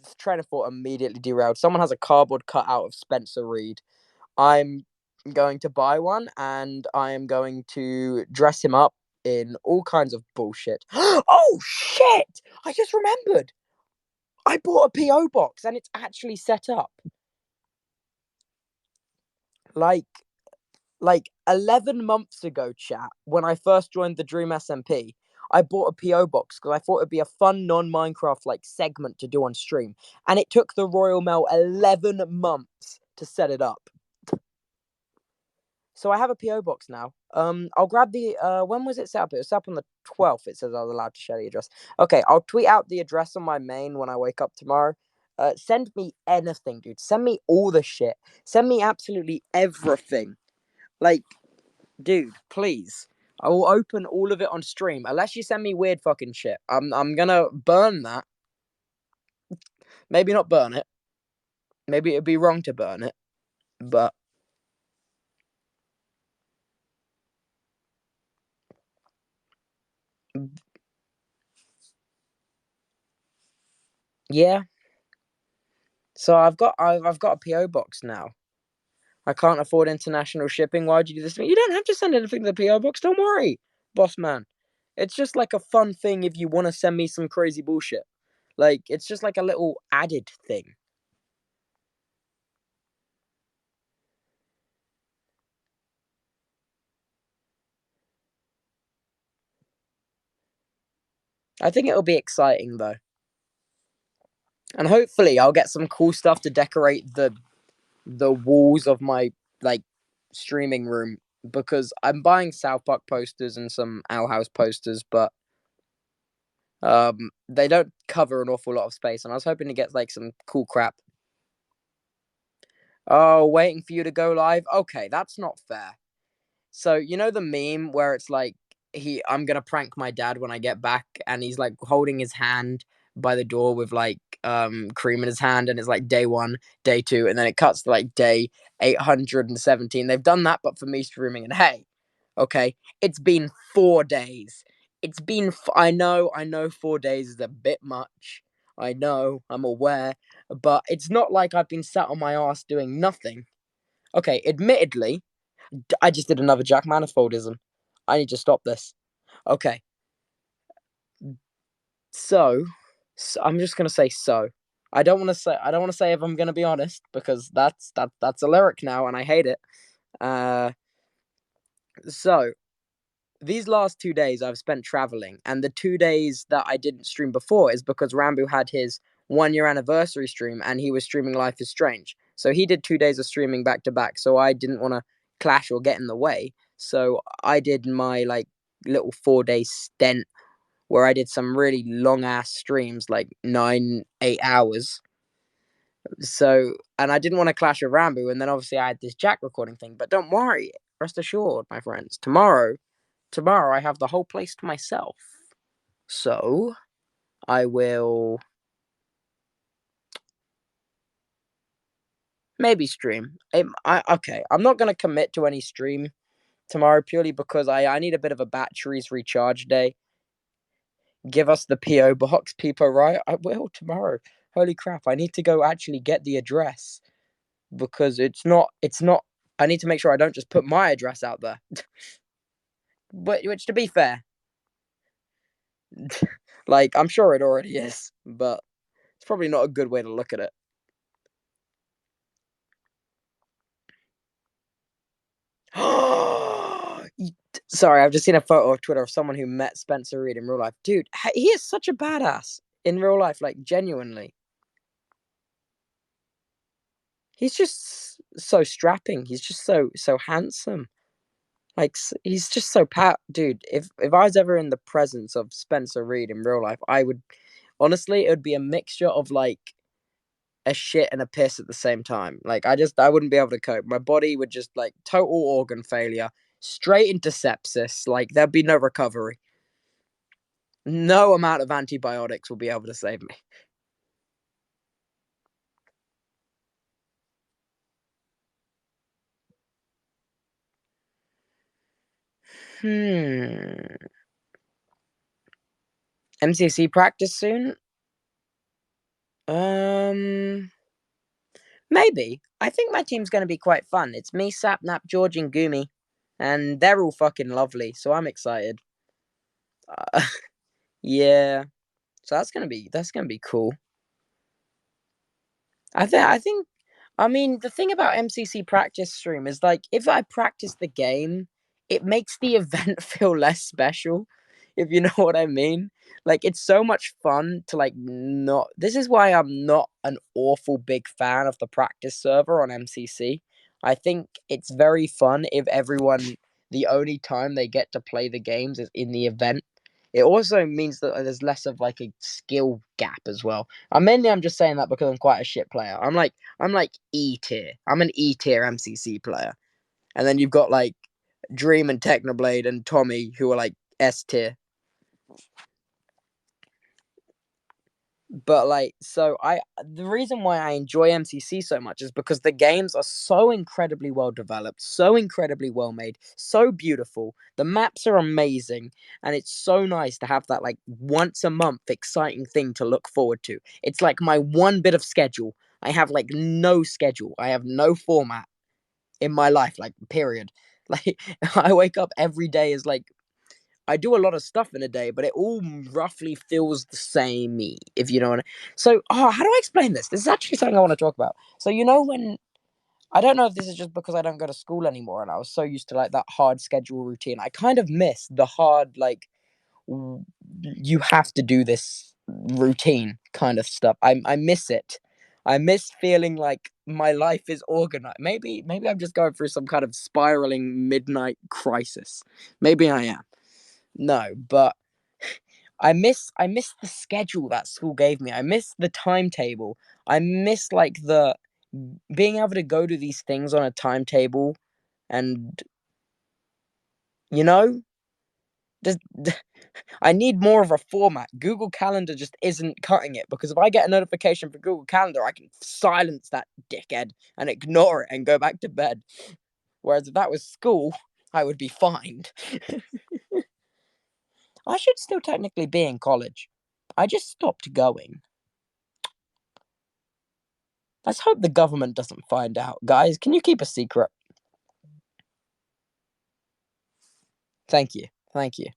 this train of thought immediately derailed. Someone has a cardboard cutout of Spencer Reid. I'm going to buy one and I am going to dress him up in all kinds of bullshit. Oh shit! I just remembered. I bought a PO box and it's actually set up. Like like 11 months ago, chat, when I first joined the Dream SMP, I bought a PO box because I thought it'd be a fun non-Minecraft like segment to do on stream, and it took the Royal Mail 11 months to set it up. So I have a PO box now. I'll grab the when was it set up? It was set up on the 12th. It says I was allowed to share the address. Okay, I'll tweet out the address on my main when I wake up tomorrow. Send me anything, dude. Send me all the shit. Send me absolutely everything. Like Dude, please. I will open all of it on stream unless you send me weird fucking shit. I'm gonna burn that. Maybe not burn it. Maybe it'd be wrong to burn it, but yeah. So I've got a PO box now. I can't afford international shipping. Why'd you do this to me? You don't have to send anything to the PO box. Don't worry, boss man. It's just like a fun thing if you want to send me some crazy bullshit. Like it's just like a little added thing. I think it'll be exciting though, and hopefully I'll get some cool stuff to decorate the walls of my like streaming room because I'm buying South Park posters and some Owl House posters, but they don't cover an awful lot of space, and I was hoping to get like some cool crap. Oh, waiting for you to go live. Okay, that's not fair. So you know the meme where it's like I'm gonna prank my dad when I get back, and he's like holding his hand by the door with like cream in his hand, and it's like day 1, day 2, and then it cuts to like day 817. They've done that, but for me streaming. And hey, okay, it's been 4 days. It's been. I know 4 days is a bit much. I know. I'm aware, but it's not like I've been sat on my ass doing nothing. Okay, admittedly, I just did another Jack Manifoldism. I need to stop this. Okay, so, I'm just gonna say so. I don't want to say if I'm gonna be honest because that's a lyric now and I hate it. Uh, so these last 2 days I've spent traveling, and the 2 days that I didn't stream before is because Rambo had his 1 year anniversary stream and he was streaming Life is Strange. So he did 2 days of streaming back to back. So I didn't want to clash or get in the way. So I did my like little 4 day stint where I did some really long ass streams, like 8 hours. So, and I didn't want to clash with Rambo. And then obviously I had this Jack recording thing. But don't worry, rest assured, my friends, tomorrow I have the whole place to myself. So I will maybe stream. Okay, I'm not gonna commit to any stream tomorrow purely because I need a bit of a batteries recharge day. Give us the PO box, people. Right? I will tomorrow. Holy crap! I need to go actually get the address because it's not. It's not. I need to make sure I don't just put my address out there. But which, to be fair, like I'm sure it already is, but it's probably not a good way to look at it. Sorry, I've just seen a photo of Twitter of someone who met Spencer Reid in real life. Dude, he is such a badass in real life, like genuinely. He's just so strapping. He's just so handsome. Like he's just so dude. If I was ever in the presence of Spencer Reid in real life, I would honestly it would be a mixture of like a shit and a piss at the same time. Like I wouldn't be able to cope. My body would just like total organ failure, straight into sepsis. Like there'd be no recovery. No amount of antibiotics will be able to save me. MCC practice soon? Um, Maybe. I think my team's going to be quite fun. It's me, Sapnap, George, and Gumi, and they're all fucking lovely. So I'm excited. Uh, yeah. So that's gonna be cool. I think I mean the thing about MCC practice stream is like if I practice the game, it makes the event feel less special, if you know what I mean. Like it's so much fun to like not this is why I'm not an awful big fan of the practice server on MCC. I think it's very fun if everyone the only time they get to play the games is in the event. It also means that there's less of like a skill gap as well. I'm just saying that because I'm quite a shit player. I'm like E tier. I'm an E tier MCC player, and then you've got like Dream and Technoblade and Tommy, who are like S tier. But like, so the reason why I enjoy MCC so much is because the games are so incredibly well developed, so incredibly well made, so beautiful. The maps are amazing, and it's so nice to have that like once a month exciting thing to look forward to. It's like my one bit of schedule. I have like no schedule. I have no format in my life, like period. Like I wake up every day as like I do a lot of stuff in a day, but it all roughly feels the same, if you know what I mean. So, how do I explain this? This is actually something I want to talk about. So, when I don't know if this is just because I don't go to school anymore and I was so used to like that hard schedule routine. I kind of miss the hard, like, you have to do this routine kind of stuff. I miss it. I miss feeling like my life is organized. Maybe I'm just going through some kind of spiraling midnight crisis. Maybe I am. No, but I miss the schedule that school gave me. I miss the timetable. I miss like the being able to go to these things on a timetable and you know, just I need more of a format. Google Calendar just isn't cutting it because if I get a notification for Google Calendar, I can silence that dickhead and ignore it and go back to bed. Whereas if that was school, I would be fined. I should still technically be in college. I just stopped going. Let's hope the government doesn't find out. Guys, can you keep a secret? Thank you. Thank you.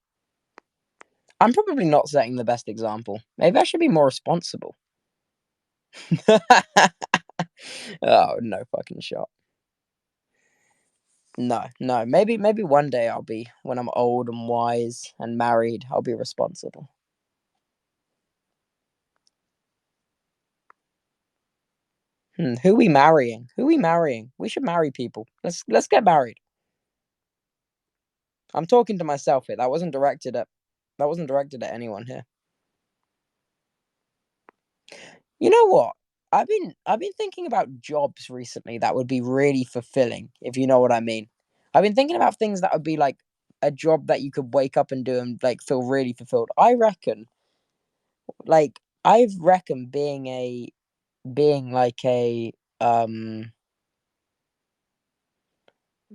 I'm probably not setting the best example. Maybe I should be more responsible. Oh, no fucking shot. No, no. Maybe one day I'll be when I'm old and wise and married, I'll be responsible. Who we marrying? Who we marrying? We should marry people. Let's get married. I'm talking to myself here. That wasn't directed at anyone here. You know what? I've been thinking about jobs recently that would be really fulfilling, if you know what I mean. I've been thinking about things that would be like a job that you could wake up and do and like feel really fulfilled. I reckon being like a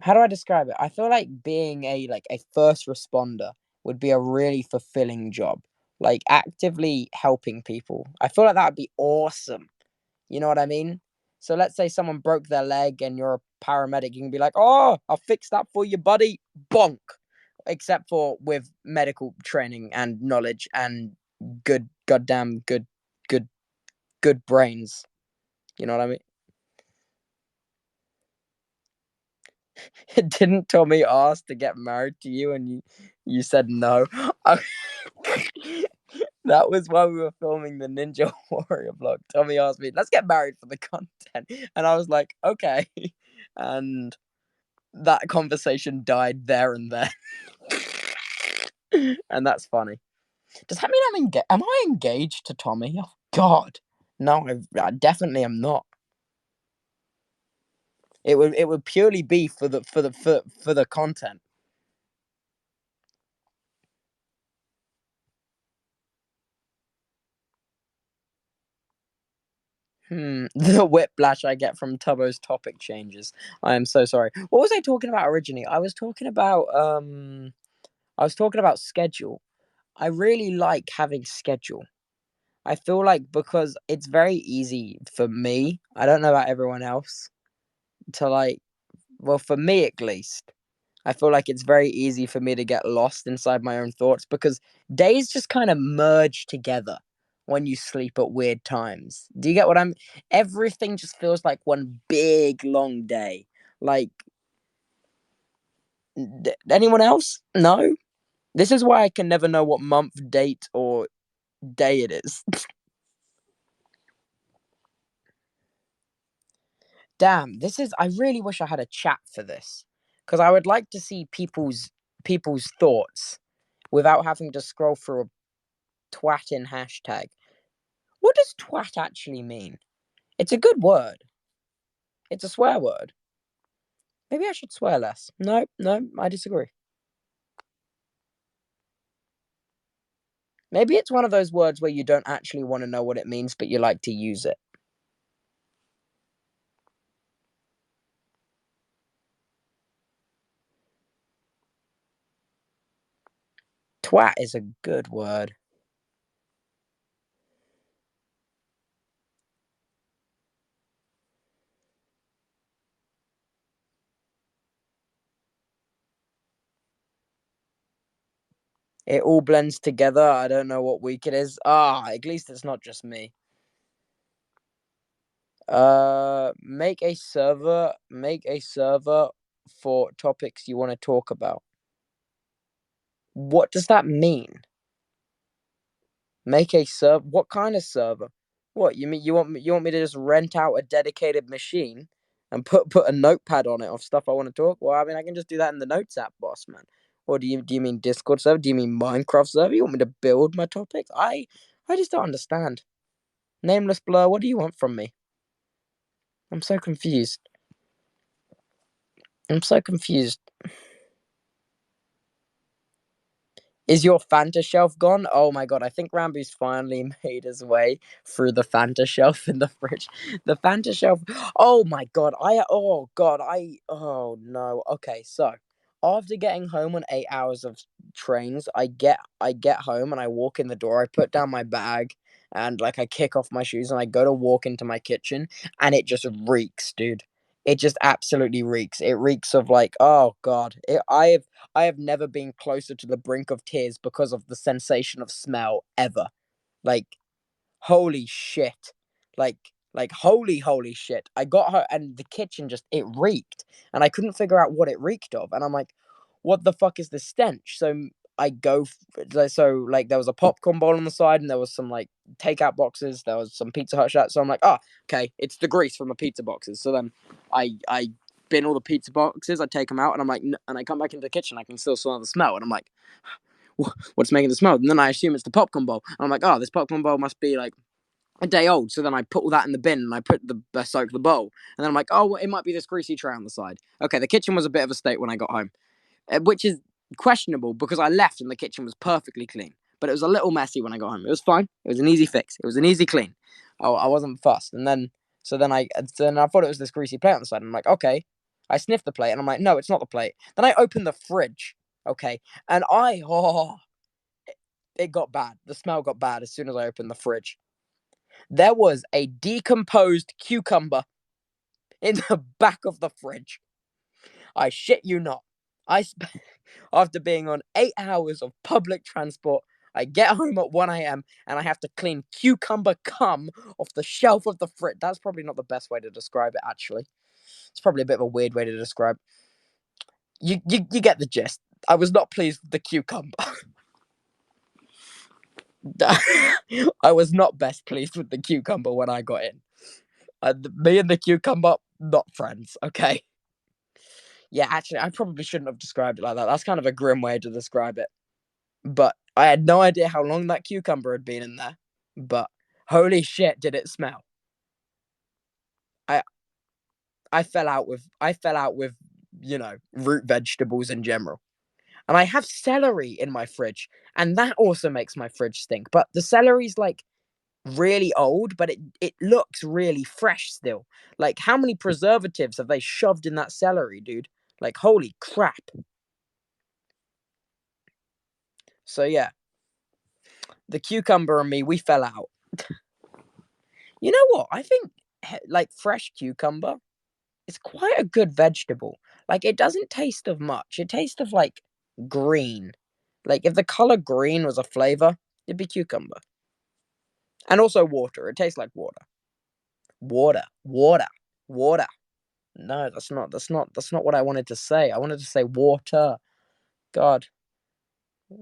how do I describe it? I feel like being a first responder would be a really fulfilling job. Like actively helping people. I feel like that would be awesome. You know what I mean? So let's say someone broke their leg and you're a paramedic, you can be like, "Oh, I'll fix that for you, buddy." Bonk. Except for with medical training and knowledge and goddamn good, good brains. You know what I mean? Didn't Tommy ask to get married to you and you said no? That was why we were filming the Ninja Warrior vlog. Tommy asked me, "Let's get married for the content," and I was like, "Okay," and that conversation died there and then, and that's funny. Does that mean Am I engaged to Tommy? Oh God, no, I definitely am not. It would purely be for the content. The whiplash I get from Tubbo's topic changes. I am so sorry. What was I talking about originally? I was talking about schedule. I really like having schedule. I feel like because it's very easy for me, I don't know about everyone else, to like, well, for me at least, I feel like it's very easy for me to get lost inside my own thoughts because days just kind of merge together when you sleep at weird times. Do you get what I'm? Everything just feels like one big long day. Like, anyone else? No. This is why I can never know what month, date, or day it is. Damn, this is. I really wish I had a chat for this because I would like to see people's thoughts without having to scroll through a twatting hashtag. What does twat actually mean? It's a good word. It's a swear word. Maybe I should swear less. No, no, I disagree. Maybe it's one of those words where you don't actually want to know what it means, but you like to use it. Twat is a good word. It all blends together. I don't know what week it is. At least it's not just me. Make a server. Make a server for topics you want to talk about. What does that mean? Make a server. What kind of server? What you mean? You want me to just rent out a dedicated machine and put a notepad on it of stuff I want to talk? Well, I mean, I can just do that in the notes app, boss man. Or do you mean Discord server? Do you mean Minecraft server? You want me to build my topics? I just don't understand. Nameless Blur, what do you want from me? I'm so confused. I'm so confused. Is your Fanta shelf gone? Oh my god, I think Rambo's finally made his way through the Fanta shelf in the fridge. The Fanta shelf. Oh my god, oh no. Okay, so after getting home on 8 hours of trains, I get home and I walk in the door, I put down my bag and like I kick off my shoes and I go to walk into my kitchen and it just reeks, dude. It just absolutely reeks. It reeks of like, oh god. I have never been closer to the brink of tears because of the sensation of smell ever. Like, holy shit. Like, holy shit. I got her and the kitchen just, it reeked. And I couldn't figure out what it reeked of. And I'm like, what the fuck is the stench? So I go, so like there was a popcorn bowl on the side and there was some like takeout boxes. There was some Pizza Hut shirts. So I'm like, okay, it's the grease from the pizza boxes. So then I bin all the pizza boxes. I take them out and I'm like, and I come back into the kitchen. I can still smell the smell. And I'm like, what's making the smell? And then I assume it's the popcorn bowl. And I'm like, this popcorn bowl must be like a day old. So then I put all that in the bin and I soak the bowl. And then I'm like, well, it might be this greasy tray on the side. Okay, the kitchen was a bit of a state when I got home, which is questionable because I left and the kitchen was perfectly clean. But it was a little messy when I got home. It was fine. It was an easy fix. It was an easy clean. I wasn't fussed. And then I thought it was this greasy plate on the side. I'm like, okay. I sniffed the plate and I'm like, no, it's not the plate. Then I opened the fridge. Okay, and it got bad. The smell got bad as soon as I opened the fridge. There was a decomposed cucumber in the back of the fridge. I shit you not. After being on 8 hours of public transport, I get home at 1 a.m. and I have to clean cucumber cum off the shelf of the fridge. That's probably not the best way to describe it, actually. It's probably a bit of a weird way to describe. You get the gist. I was not pleased with the cucumber. I was not best pleased with the cucumber when I got in. Me and the cucumber, not friends, okay? Yeah, actually, I probably shouldn't have described it like that. That's kind of a grim way to describe it. But I had no idea how long that cucumber had been in there. But holy shit, did it smell? I I fell out with root vegetables in general. And I have celery in my fridge, and that also makes my fridge stink. But the celery's like really old, but it looks really fresh still. Like how many preservatives have they shoved in that celery, dude? Like holy crap. So yeah, the cucumber and me, we fell out. You know what? I think like fresh cucumber is quite a good vegetable. Like it doesn't taste of much. It tastes of like green. Like if the color green was a flavor, it'd be cucumber. And also water. It tastes like water. Water. Water. Water. No, that's not what I wanted to say. I wanted to say water. God,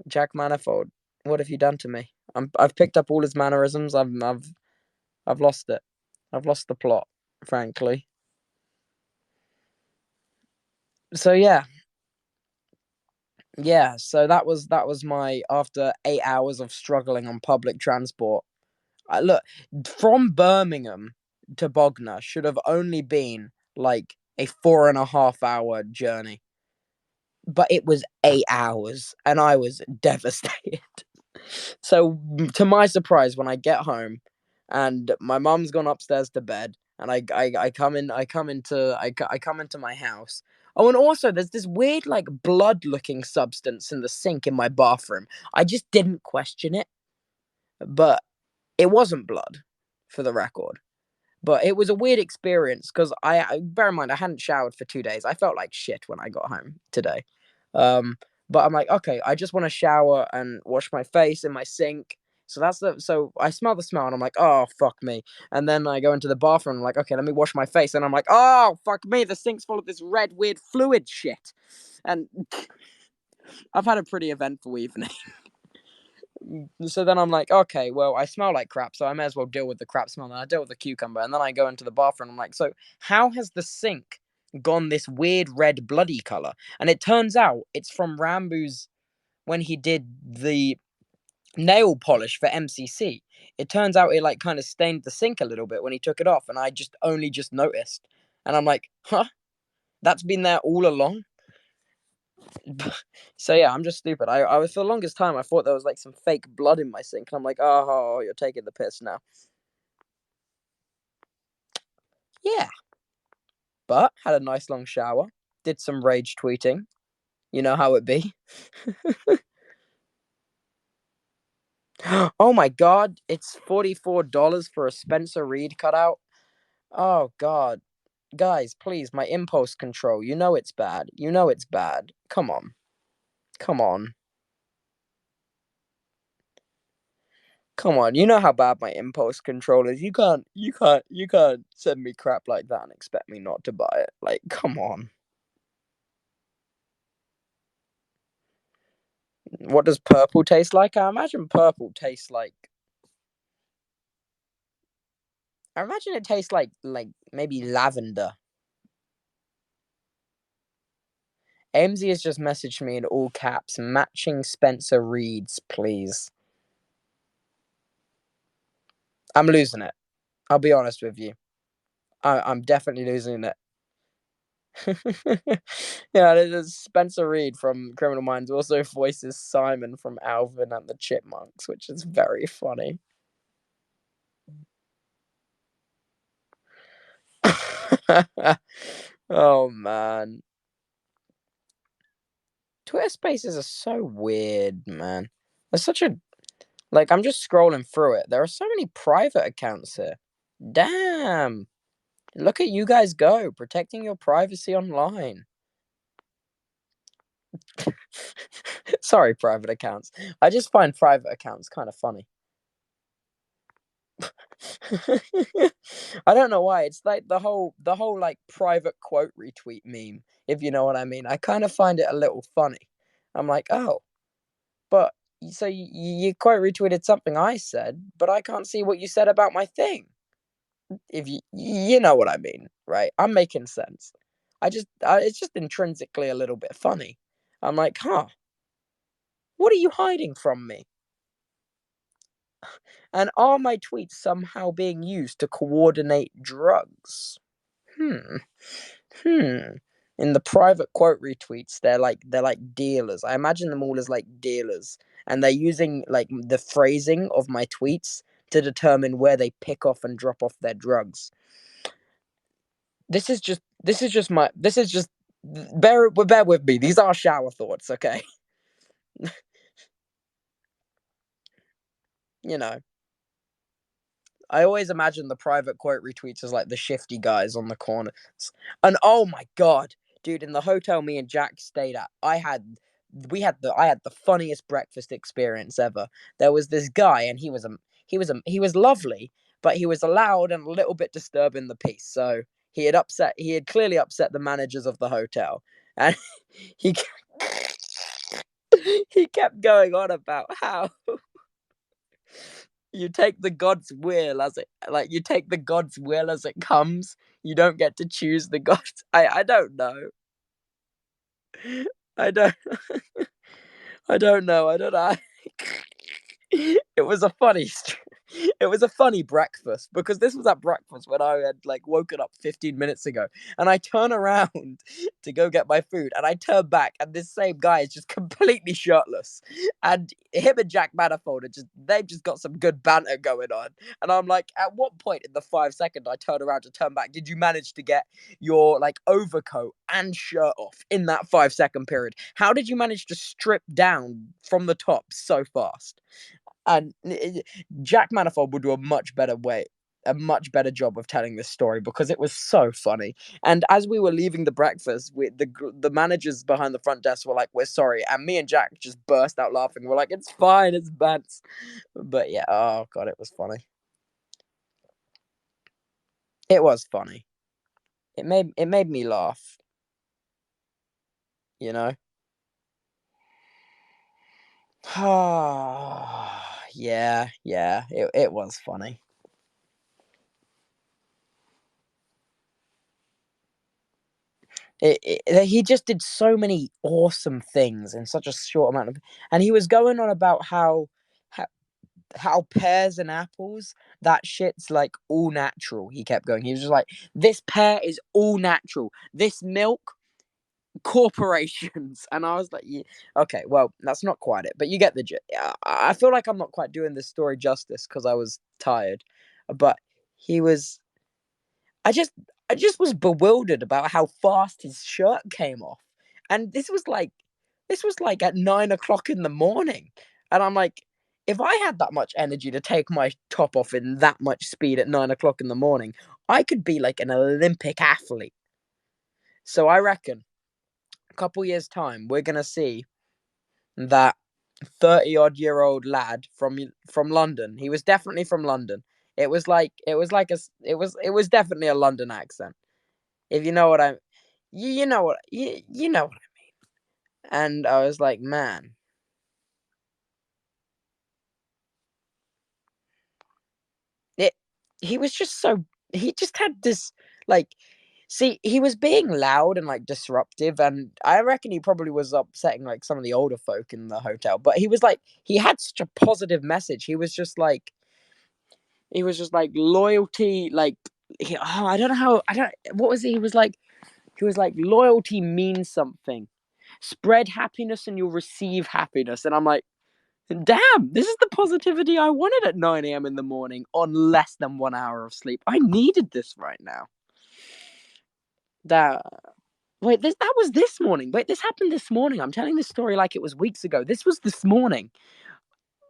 Jack Manifold, what have you done to me? I've picked up all his mannerisms. I've lost it. I've lost the plot, frankly. So yeah, yeah. So that was my after 8 hours of struggling on public transport. Look, from Birmingham to Bognor should have only been like a 4.5 hour journey. But it was 8 hours, and I was devastated. So, to my surprise, when I get home, and my mum's gone upstairs to bed, and I come in, I come into my house. Oh, and also there's this weird like blood looking substance in the sink in my bathroom. I just didn't question it, but it wasn't blood, for the record. But it was a weird experience because I bear in mind I hadn't showered for 2 days. I felt like shit when I got home today. Um, but I'm like, okay, I just want to shower and wash my face in my sink. So I smell the smell and I'm like, oh fuck me. And then I go into the bathroom and I'm like, okay, let me wash my face. And I'm like, oh fuck me, the sink's full of this red weird fluid shit. And I've had a pretty eventful evening. So then I'm like, okay, well, I smell like crap, so I may as well deal with the crap smell. And I deal with the cucumber, and then I go into the bathroom. I'm like, so how has the sink gone this weird red bloody color? And it turns out it's from Rambu's when he did the nail polish for MCC. It turns out it like kind of stained the sink a little bit when he took it off, and I just only just noticed. And I'm like, huh, that's been there all along. So yeah, I'm just stupid. I was for the longest time I thought there was like some fake blood in my sink, and I'm like, oh, you're taking the piss now. Yeah, but had a nice long shower, did some rage tweeting. You know how it be. Oh my god, it's $44 for a Spencer Reed cutout. Oh god, guys, please, my impulse control. You know it's bad. You know it's bad. Come on, come on. Come on, you know how bad my impulse control is. You can't send me crap like that and expect me not to buy it. Like, come on. What does purple taste like? I imagine purple tastes like. I imagine it tastes like maybe lavender. AMZ has just messaged me in all caps, matching Spencer Reeds, please. I'm losing it. I'll be honest with you. I'm definitely losing it. Yeah, there's Spencer Reed from Criminal Minds also voices Simon from Alvin and the Chipmunks, which is very funny. Oh man. Twitter spaces are so weird, man. There's such a like I'm just scrolling through it. There are so many private accounts here. Damn. Look at you guys go, protecting your privacy online. Sorry, private accounts. I just find private accounts kind of funny. I don't know why. It's like the whole like private quote retweet meme, if you know what I mean. I kind of find it a little funny. I'm like, oh, but so you quote retweeted something I said, but I can't see what you said about my thing. If you know what I mean, right? I'm making sense. It's just intrinsically a little bit funny. I'm like, huh, what are you hiding from me? And are my tweets somehow being used to coordinate drugs? Hmm. Hmm. In the private quote retweets, they're like dealers. I imagine them all as like dealers, and they're using like the phrasing of my tweets to determine where they pick off and drop off their drugs. This is just bear with me. These are shower thoughts, okay? You know, I always imagine the private quote retweets as like the shifty guys on the corners. And oh my god, dude, in the hotel me and Jack stayed at, I had the funniest breakfast experience ever. There was this guy, and he was lovely, but he was loud and a little bit disturbing the peace. So he had clearly upset the managers of the hotel, and he he kept going on about how you take the God's will as it like you take the God's will as it comes. You don't get to choose the God. I don't know. I don't I don't know. I don't know. It was a funny. it was a funny breakfast because this was at breakfast when I had like woken up 15 minutes ago, and I turn around to go get my food, and I turn back, and this same guy is just completely shirtless, and him and Jack Manifold are they've just got some good banter going on, and I'm like, at what point in the 5 second I turn around to turn back, did you manage to get your like overcoat and shirt off in that 5 second period? How did you manage to strip down from the top so fast? And Jack Manifold would do a much better job of telling this story because it was so funny. And as we were leaving the breakfast, the managers behind the front desk were like, "We're sorry," and me and Jack just burst out laughing. We're like, "It's fine, it's Bants." But yeah, oh god, it was funny. It was funny. It made me laugh. You know. Yeah, yeah, it was funny. He just did so many awesome things in such a short amount of, and he was going on about how, how pears and apples, that shit's like all natural. He kept going. He was just like, this pear is all natural. This milk, corporations. And I was like, yeah, okay, well, that's not quite it, but you get the gist. I feel like I'm not quite doing this story justice because I was tired, but he was I just I just was bewildered about how fast his shirt came off. And this was like at 9 o'clock in the morning. And I'm like, if I had that much energy to take my top off in that much speed at 9 o'clock in the morning, I could be like an Olympic athlete. So I reckon a couple years' time, we're gonna see that 30-odd-year-old lad from London. He was definitely from London. It was definitely a London accent. If you know what I you know what you know what. And I was like, man, it he was just so he just had this like see, he was being loud and like disruptive, and I reckon he probably was upsetting like some of the older folk in the hotel, but he was like he had such a positive message. He was just like loyalty, like I don't know how I don't what was he was like loyalty means something. Spread happiness and you'll receive happiness. And I'm like, damn, this is the positivity I wanted at 9 a.m. in the morning on less than 1 hour of sleep. I needed this right now. That wait, that was this morning. Wait, this happened this morning. I'm telling this story like it was weeks ago. This was this morning.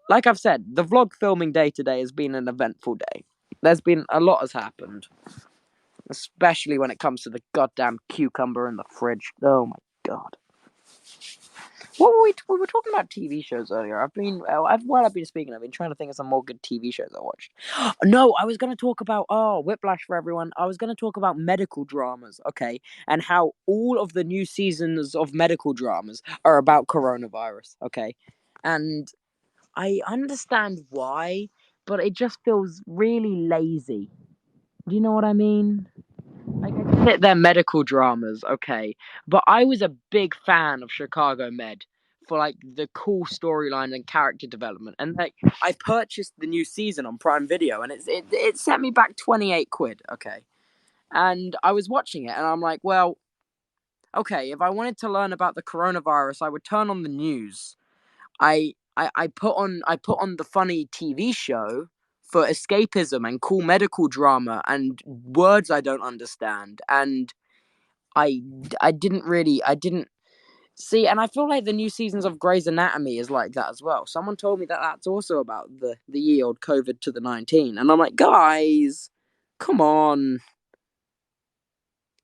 Like I've said, the vlog filming day today has been an eventful day. There's been a lot has happened, especially when it comes to the goddamn cucumber in the fridge. Oh my god. What were we were talking about TV shows earlier. While I've been speaking, I've been trying to think of some more good TV shows I watched. No, I was going to talk about Whiplash for everyone. I was going to talk about medical dramas, okay, and how all of the new seasons of medical dramas are about coronavirus, okay, and I understand why, but it just feels really lazy. Do you know what I mean? Like I get it, they're medical dramas, okay, but I was a big fan of Chicago Med for like the cool storyline and character development, and like I purchased the new season on Prime Video, and it set me back 28 quid, okay, and I was watching it, and I'm like, well, okay, if I wanted to learn about the coronavirus, I would turn on the news. I put on the funny TV show for escapism and cool medical drama and words I don't understand. And I I didn't see, and I feel like the new seasons of Grey's Anatomy is like that as well. Someone told me that that's also about the ye old COVID to the 19, and I'm like, guys, come on,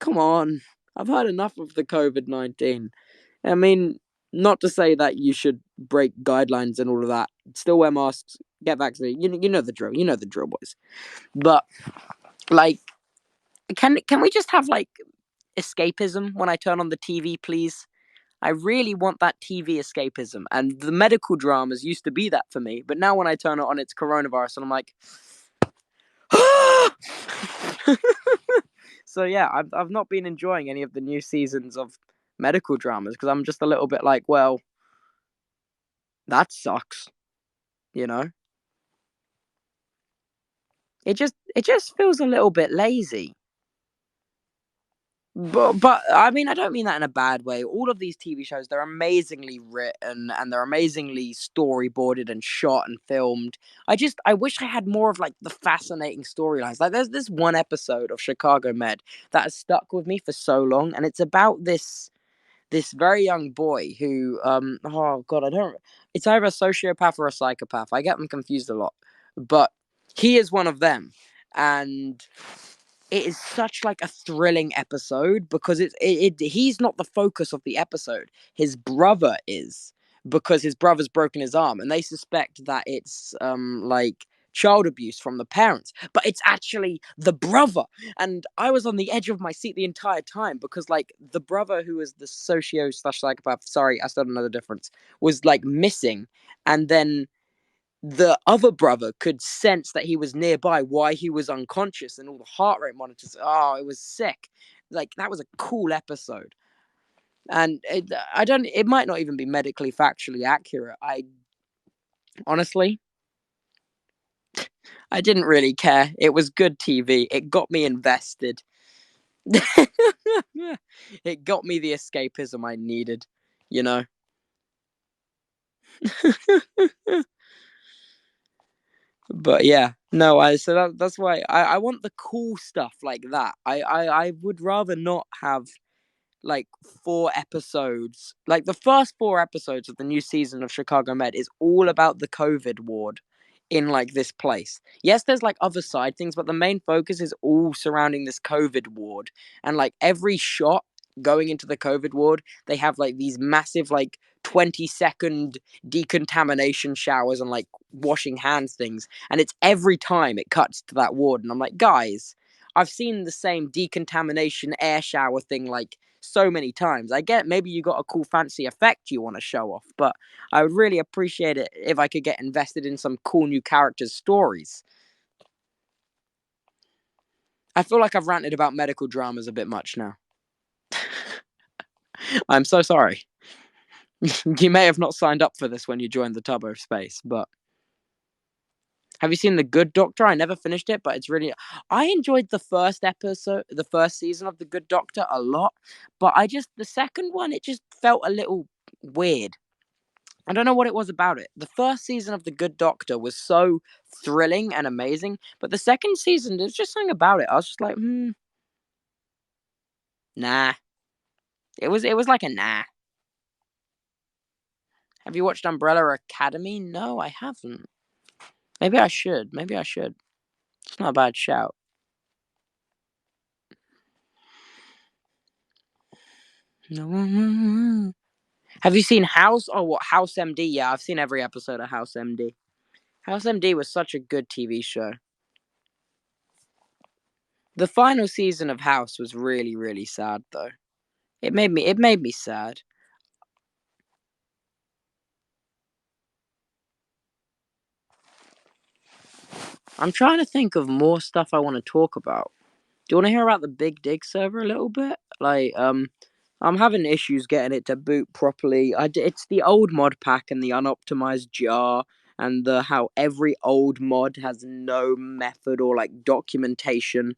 come on. I've had enough of the COVID-19. I mean, not to say that you should break guidelines and all of that. Still wear masks, get vaccinated. You know the drill. You know the drill, boys. But like, can we just have like escapism when I turn on the TV, please? I really want that TV escapism, and the medical dramas used to be that for me. But now when I turn it on, it's coronavirus, and I'm like, so yeah, I've not been enjoying any of the new seasons of medical dramas because I'm just a little bit like, well, that sucks, you know. It just feels a little bit lazy. But I mean, I don't mean that in a bad way. All of these TV shows, they're amazingly written and they're amazingly storyboarded and shot and filmed. I wish I had more of like the fascinating storylines. Like there's this one episode of Chicago Med that has stuck with me for so long, and it's about this very young boy who oh god, I don't, it's either a sociopath or a psychopath. I get them confused a lot. But he is one of them. And it is such like a thrilling episode because he's not the focus of the episode. His brother is, because his brother's broken his arm and they suspect that it's like child abuse from the parents, but it's actually the brother. And I was on the edge of my seat the entire time because like the brother, who is the socio slash psychopath, sorry, I still don't know the difference, was like missing. And then the other brother could sense that he was nearby, why he was unconscious, and all the heart rate monitors. Oh, it was sick. Like that was a cool episode. And I don't, it might not even be medically factually accurate. I honestly, I didn't really care. It was good TV. It got me invested. It got me the escapism I needed, you know. But yeah, no, that's why I want the cool stuff like that. I would rather not have like 4 episodes. Like the first 4 episodes of the new season of Chicago Med is all about the COVID ward in like this place. Yes, there's like other side things, but the main focus is all surrounding this COVID ward. And like every shot going into the COVID ward, they have like these massive like 20-second decontamination showers and like washing hands things. And it's every time it cuts to that ward. And I'm like, guys, I've seen the same decontamination air shower thing like so many times. I get maybe you got a cool fancy effect you want to show off, but I would really appreciate it if I could get invested in some cool new characters' stories. I feel like I've ranted about medical dramas a bit much now. I'm so sorry. You may have not signed up for this when you joined the Tubbo space, but have you seen The Good Doctor? I never finished it, but it's really. I enjoyed the first episode, the first season of The Good Doctor a lot, but the second one, it just felt a little weird. I don't know what it was about it. The first season of The Good Doctor was so thrilling and amazing, but the second season, there's just something about it. I was just like, nah. It was like a nah. Have you watched Umbrella Academy? No, I haven't. Maybe I should. Maybe I should. It's not a bad shout. No. Have you seen House? Oh, what, House MD? Yeah, I've seen every episode of House MD. House MD was such a good TV show. The final season of House was really, really sad though. It made me sad. I'm trying to think of more stuff I want to talk about. Do you want to hear about the Big Dig server a little bit? Like, I'm having issues getting it to boot properly. It's the old mod pack and the unoptimized jar, and the how every old mod has no method or like documentation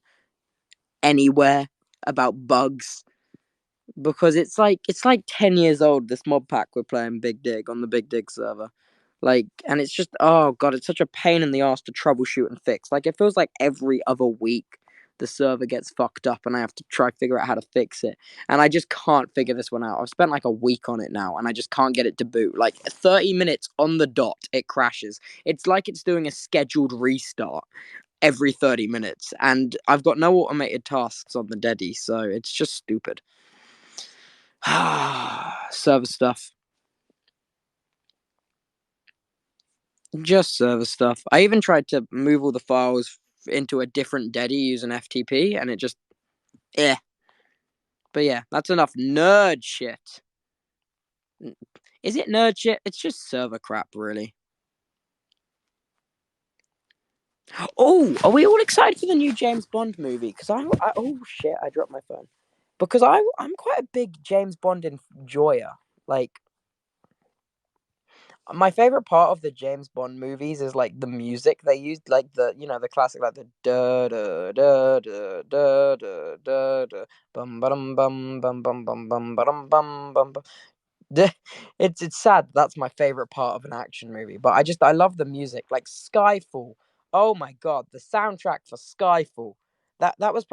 anywhere about bugs, because it's like 10 years old, this mod pack we're playing Big Dig on the Big Dig server. Like, and it's just, oh god, it's such a pain in the ass to troubleshoot and fix. Like, it feels like every other week the server gets fucked up and I have to try figure out how to fix it. And I just can't figure this one out. I've spent like a week on it now and I just can't get it to boot. Like 30 minutes on the dot, it crashes. It's like it's doing a scheduled restart every 30 minutes. And I've got no automated tasks on the Deddy, so it's just stupid. Server stuff. Just server stuff. I even tried to move all the files into a different Deddy using FTP, and it just, eh. But yeah, that's enough nerd shit. Is it nerd shit? It's just server crap, really. Oh, are we all excited for the new James Bond movie? Because oh shit, I dropped my phone. Because I'm quite a big James Bond enjoyer. Like, my favorite part of the James Bond movies is like the music they used, like the classic, like the da da da da da da da da bum bum bum bum bum bum bum bum bum bum. It's sad. That's my favorite part of an action movie, but I love the music, like Skyfall. Oh my god, the soundtrack for Skyfall. That's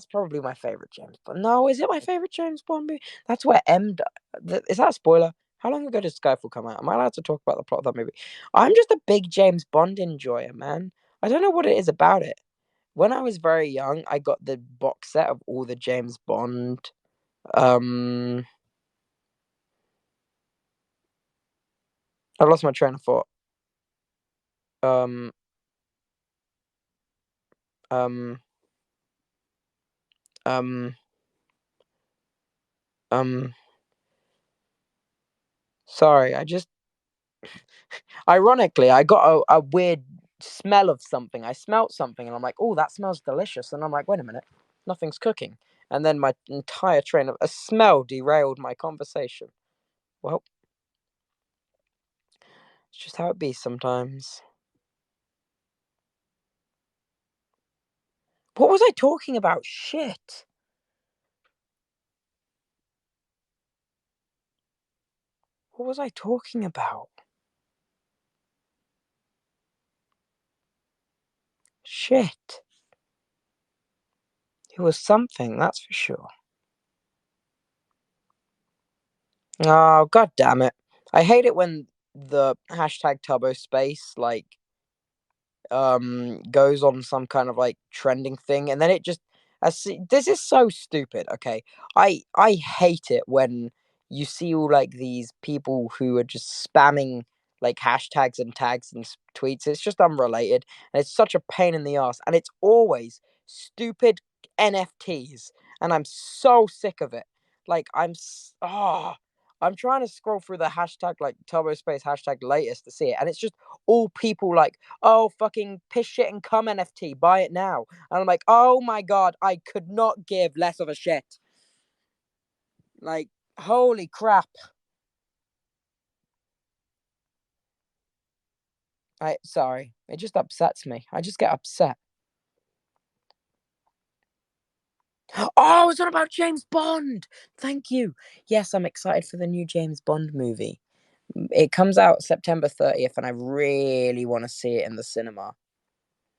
probably my favorite James Bond. No, is it my favorite James Bond movie? That's where is that a spoiler? How long ago did Skyfall come out? Am I allowed to talk about the plot of that movie? I'm just a big James Bond enjoyer, man. I don't know what it is about it. When I was very young, I got the box set of all the James Bond. Um, I lost my train of thought. Um, um, um, um. Sorry, ironically, I got a weird smell of something. I smelt something, and I'm like, "Oh, that smells delicious." And I'm like, "Wait a minute, nothing's cooking." And then my entire train of a smell derailed my conversation. Well, it's just how it be sometimes. What was I talking about? Shit. What was I talking about? Shit. It was something, that's for sure. Oh, god damn it. I hate it when the hashtag Tubbo space goes on some kind of like trending thing, and then it just this is so stupid. Okay, I hate it when you see all like these people who are just spamming like hashtags and tags and tweets. It's just unrelated, and it's such a pain in the ass, and it's always stupid NFTs, and I'm so sick of it. Like I'm trying to scroll through the hashtag like turbo space hashtag latest to see it, and it's just all people like, oh, fucking piss shit and cum NFT, buy it now. And I'm like, oh my god, I could not give less of a shit. Like, holy crap. Sorry, it just upsets me. I just get upset. Oh, it's not about James Bond. Thank you. Yes, I'm excited for the new James Bond movie. It comes out September 30th, and I really want to see it in the cinema.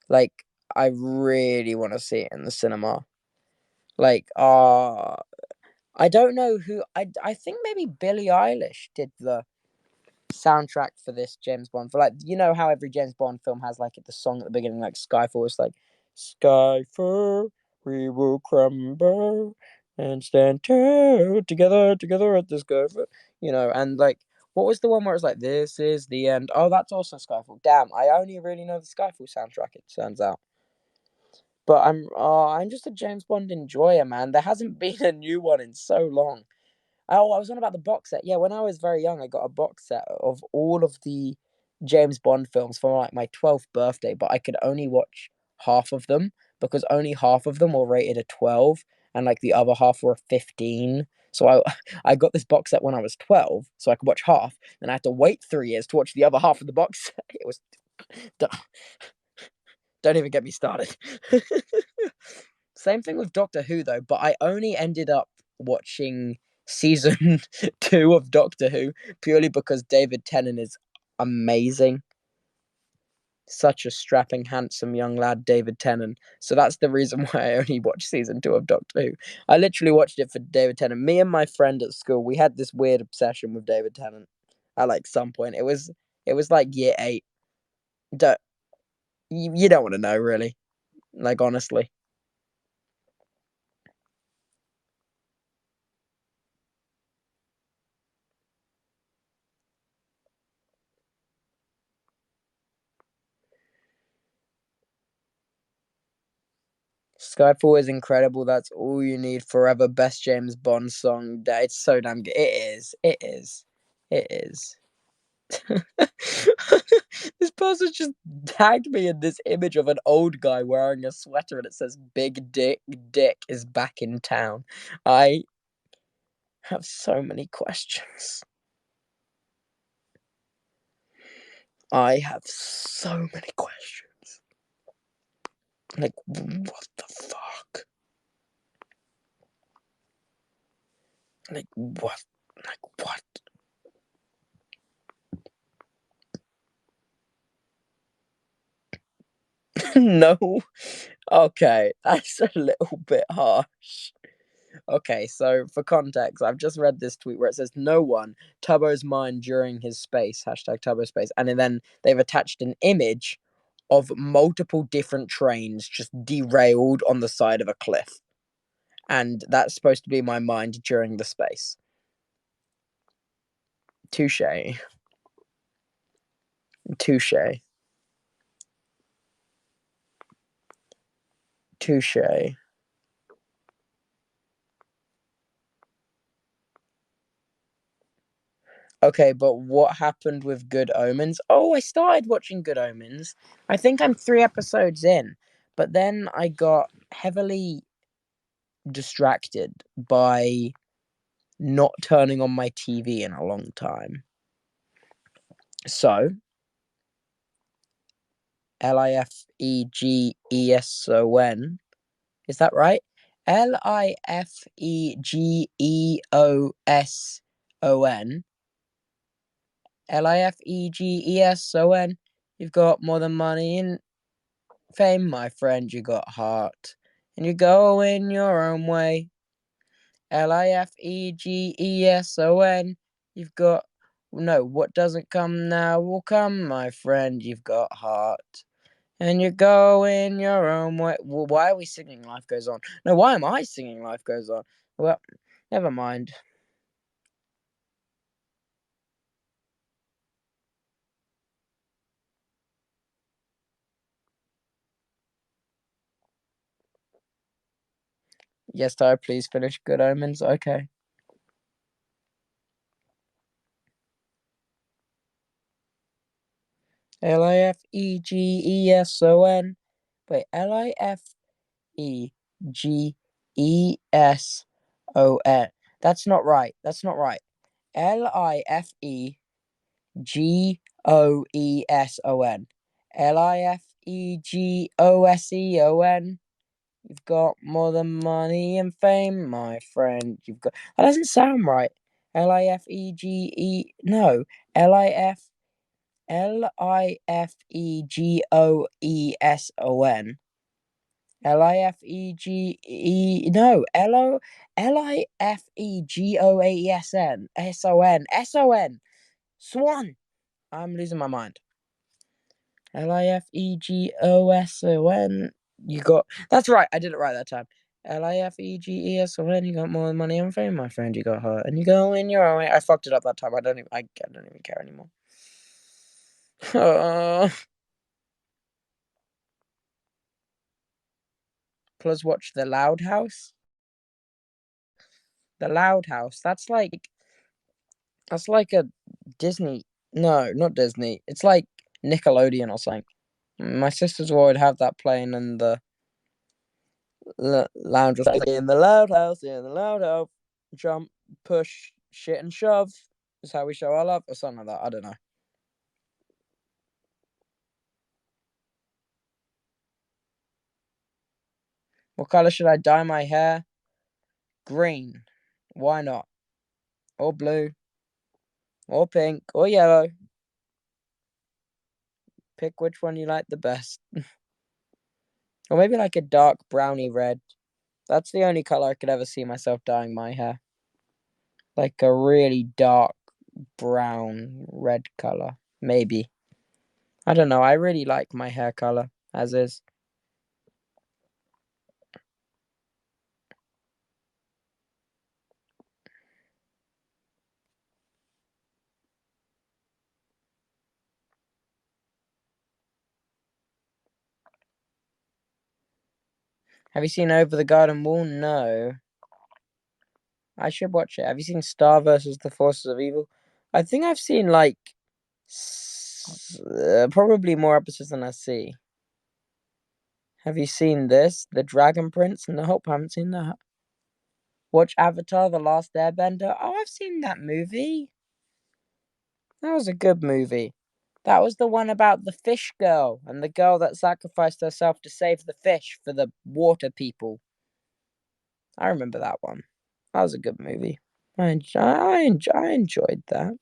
Like, I really want to see it in the cinema. Like, I don't know who. I think maybe Billie Eilish did the soundtrack for this James Bond. For like, you know how every James Bond film has like the song at the beginning, like Skyfall. It's like Skyfall, we will crumble and stand tall together, together at the Skyfall. And like, what was the one where it's like, this is the end? Oh, that's also Skyfall. Damn, I only really know the Skyfall soundtrack. It turns out. But I'm just a James Bond enjoyer, man. There hasn't been a new one in so long. Oh, I was on about the box set. Yeah, when I was very young, I got a box set of all of the James Bond films for like my 12th birthday, but I could only watch half of them because only half of them were rated a 12 and like the other half were a 15. So I I got this box set when I was 12, so I could watch half, and I had to wait 3 years to watch the other half of the box set. It was don't even get me started. Same thing with Doctor Who though, but I only ended up watching season 2 of Doctor Who purely because David Tennant is amazing. Such a strapping, handsome young lad, David Tennant. So that's the reason why I only watched season 2 of Doctor Who. I literally watched it for David Tennant. Me and my friend at school, we had this weird obsession with David Tennant. At like some point, it was like year 8. Don't you don't want to know really, like honestly. Skyfall is incredible. That's all you need. Forever, best James Bond song. It's so damn good. It is. It is. It is. This person just tagged me in this image of an old guy wearing a sweater and it says "Big Dick is back in town." I have so many questions. I have so many questions. Like, what the fuck? Like, what? Like, what? No. Okay, that's a little bit harsh. Okay, so for context, I've just read this tweet where it says no one Tubbo's mind during his space, hashtag Tubbo space, and then they've attached an image of multiple different trains just derailed on the side of a cliff. And that's supposed to be my mind during the space. Touche. Touche. Touche. Okay, but what happened with Good Omens? Oh, I started watching Good Omens. I think I'm 3 episodes in, but then I got heavily distracted by not turning on my TV in a long time. So, Lifegeson, is that right? Lifegeoson. Lifegeson. You've got more than money and fame, my friend. You got heart. And you go in your own way. Lifegeson. You've got. No, what doesn't come now will come, my friend. You've got heart. And you go in your own way. Well, why are we singing Life Goes On? No, why am I singing Life Goes On? Well, never mind. Yes, Tyler, please finish Good Omens. Okay. Lifegeson. Wait, Lifegeson. That's not right. That's not right. Lifegeoeson. Lifegeoseon. You've got more than money and fame, my friend. You've got. That doesn't sound right. Lifege. No. Lif. Lifegeoeson. Lifege. No. Lifegeoasen. Son. Swan. I'm losing my mind. Lifegeoson. You got. That's right. I did it right that time. Lifegeson. You got more money and fame, my friend. You got hurt, and you go in your own way. I fucked it up that time. I don't even care anymore. Plus, watch The Loud House. The Loud House. That's like a Disney. No, not Disney. It's like Nickelodeon or something. My sisters would have that playing in the lounge. In the loud house, in the loud house. Jump, push, shit, and shove is how we show our love, or something like that. I don't know. What color should I dye my hair? Green. Why not? Or blue. Or pink. Or yellow. Pick which one you like the best. Or maybe like a dark browny red. That's the only color I could ever see myself dyeing my hair. Like a really dark brown red color. Maybe. I don't know. I really like my hair color as is. Have you seen Over the Garden Wall? No. I should watch it. Have you seen Star versus the Forces of Evil? I think I've seen like probably more episodes than I see. Have you seen this? The Dragon Prince? Nope, I haven't seen that. Watch Avatar: The Last Airbender. Oh, I've seen that movie. That was a good movie. That was the one about the fish girl and the girl that sacrificed herself to save the fish for the water people. I remember that one. That was a good movie. I enjoyed that.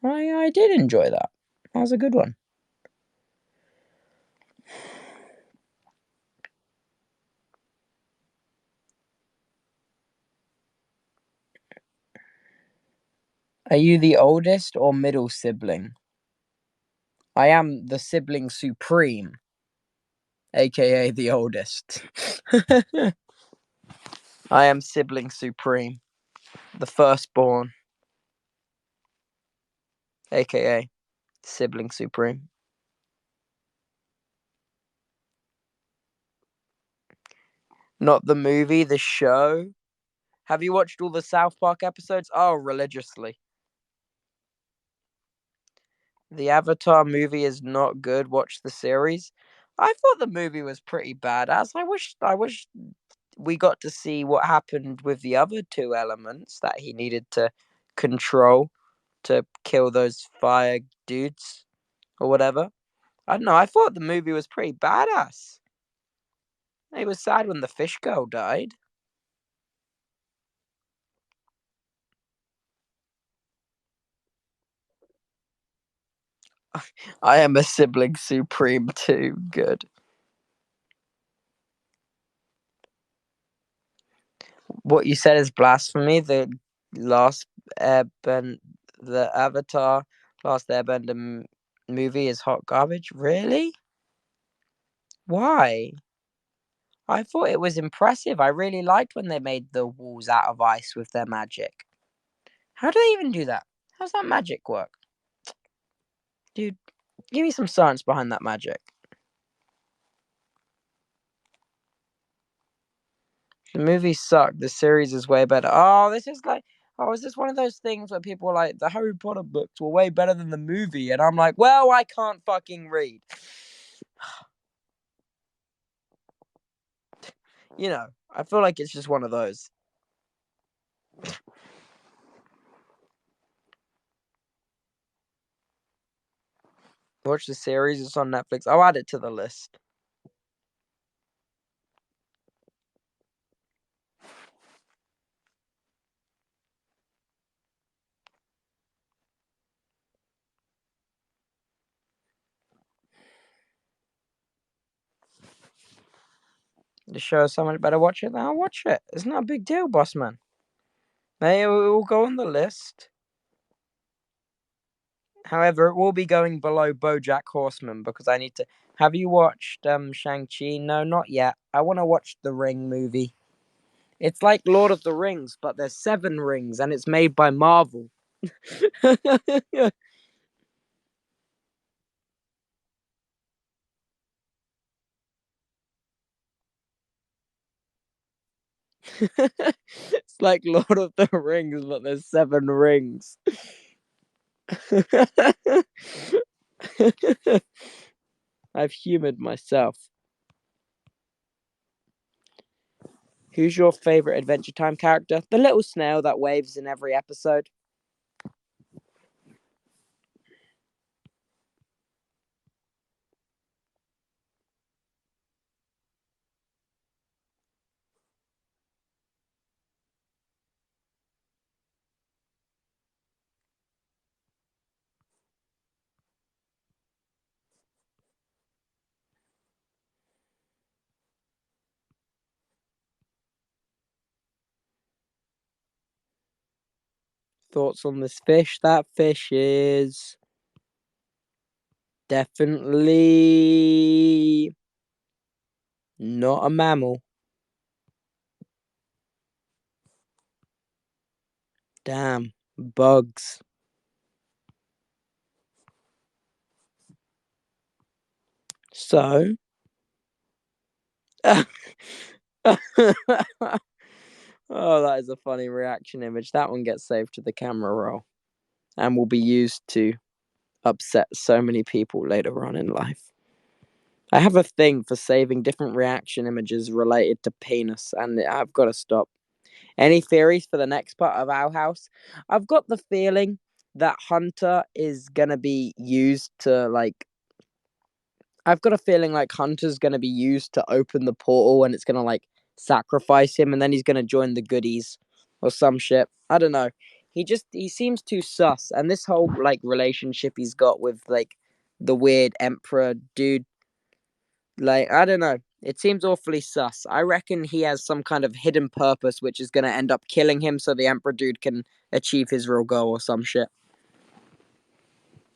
I did enjoy that. That was a good one. Are you the oldest or middle sibling? I am the sibling supreme, aka the oldest. I am sibling supreme, the firstborn, aka sibling supreme. Not the movie, the show. Have you watched all the South Park episodes? Oh, religiously. The Avatar movie is not good. Watch the series. I thought the movie was pretty badass. I wish we got to see what happened with the other two elements that he needed to control to kill those fire dudes or whatever. I don't know. I thought the movie was pretty badass. It was sad when the fish girl died. I am a sibling supreme too. Good. What you said is blasphemy. Last Airbend, the Avatar Last Airbender movie is hot garbage. Really? Why? I thought it was impressive. I really liked when they made the walls out of ice with their magic. How do they even do that? How's that magic work? Dude, give me some science behind that magic. The movie sucked. The series is way better. Oh, is this one of those things where people are like, the Harry Potter books were way better than the movie? And I'm like, well, I can't fucking read. I feel like it's just one of those. Watch the series. It's on Netflix. I'll add it to the list. The show is so much better. Watch it. Then I'll watch it. It's not a big deal, boss man. Hey, it will go on the list. However, it will be going below BoJack Horseman because I need to. Have you watched Shang-Chi? No, not yet. I want to watch the Ring movie. It's like Lord of the Rings, but there's 7 rings and it's made by Marvel. It's like Lord of the Rings, but there's 7 rings. I've humored myself. Who's your favorite Adventure Time character? The little snail that waves in every episode. Thoughts on this fish? That fish is definitely not a mammal. Damn. Bugs. So. Oh, that is a funny reaction image. That one gets saved to the camera roll and will be used to upset so many people later on in life. I have a thing for saving different reaction images related to penis, and I've got to stop. Any theories for the next part of our house? I've got the feeling that Hunter is gonna be used to like. I've got a feeling like Hunter's gonna be used to open the portal, and it's gonna like sacrifice him, and then he's gonna join the goodies or some shit. I don't know. He seems too sus, and this whole like relationship he's got with like the weird emperor dude, like I don't know. It seems awfully sus. I reckon he has some kind of hidden purpose which is gonna end up killing him so the emperor dude can achieve his real goal or some shit.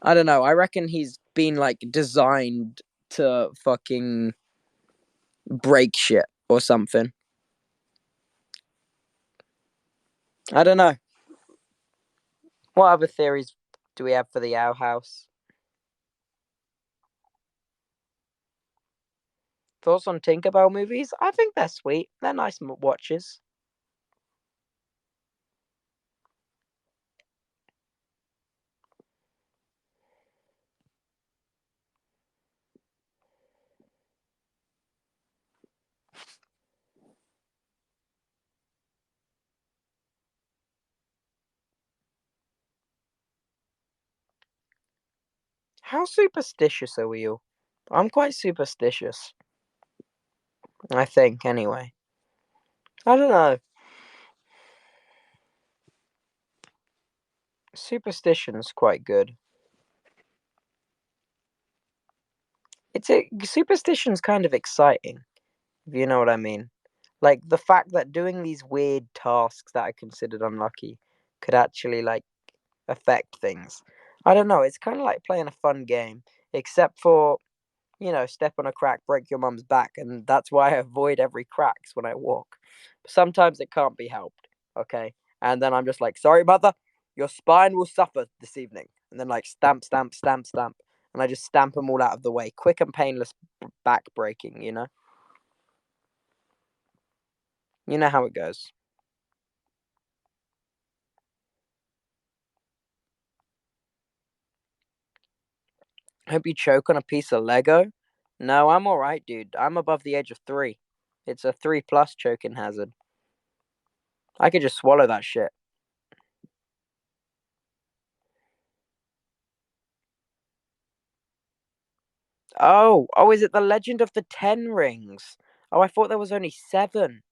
I don't know. I reckon he's been like designed to fucking break shit or something. I don't know. What other theories do we have for the Owl House? Thoughts on Tinkerbell movies? I think they're sweet. They're nice watches. How superstitious are we all? I'm quite superstitious. I think, anyway. I don't know. Superstition's quite good. Superstition's kind of exciting, if you know what I mean. Like the fact that doing these weird tasks that are considered unlucky could actually like affect things. I don't know. It's kind of like playing a fun game, except for step on a crack, break your mum's back, and that's why I avoid every cracks when I walk. Sometimes it can't be helped, okay? And then I'm just like, sorry, mother, your spine will suffer this evening. And then like stamp, stamp, stamp, stamp, and I just stamp them all out of the way, quick and painless back breaking. You know how it goes. Hope you choke on a piece of Lego. No, I'm all right, dude. I'm above the age of 3. It's a 3+ choking hazard. I could just swallow that shit. Oh, is it the Legend of the Ten Rings? Oh, I thought there was only 7.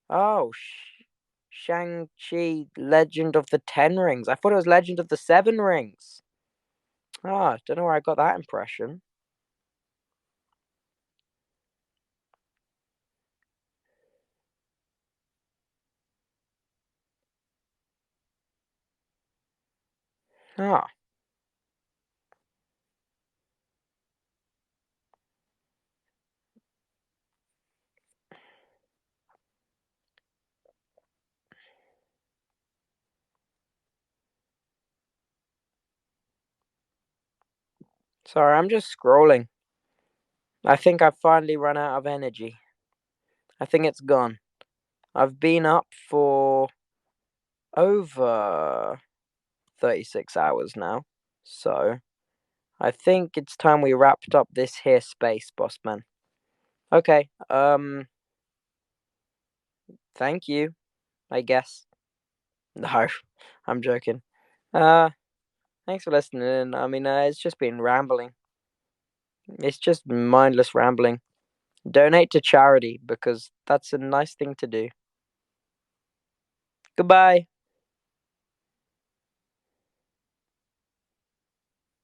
Oh, Shang-Chi, Legend of the Ten Rings. I thought it was Legend of the Seven Rings. Ah, don't know where I got that impression. Ah, sorry, I'm just scrolling. I think I've finally run out of energy. I think it's gone. I've been up for over 36 hours now. So, I think it's time we wrapped up this here space, boss man. Okay, thank you, I guess. No, I'm joking. Uh, Thanks for listening. I mean, it's just been rambling. It's just mindless rambling. Donate to charity because that's a nice thing to do. Goodbye.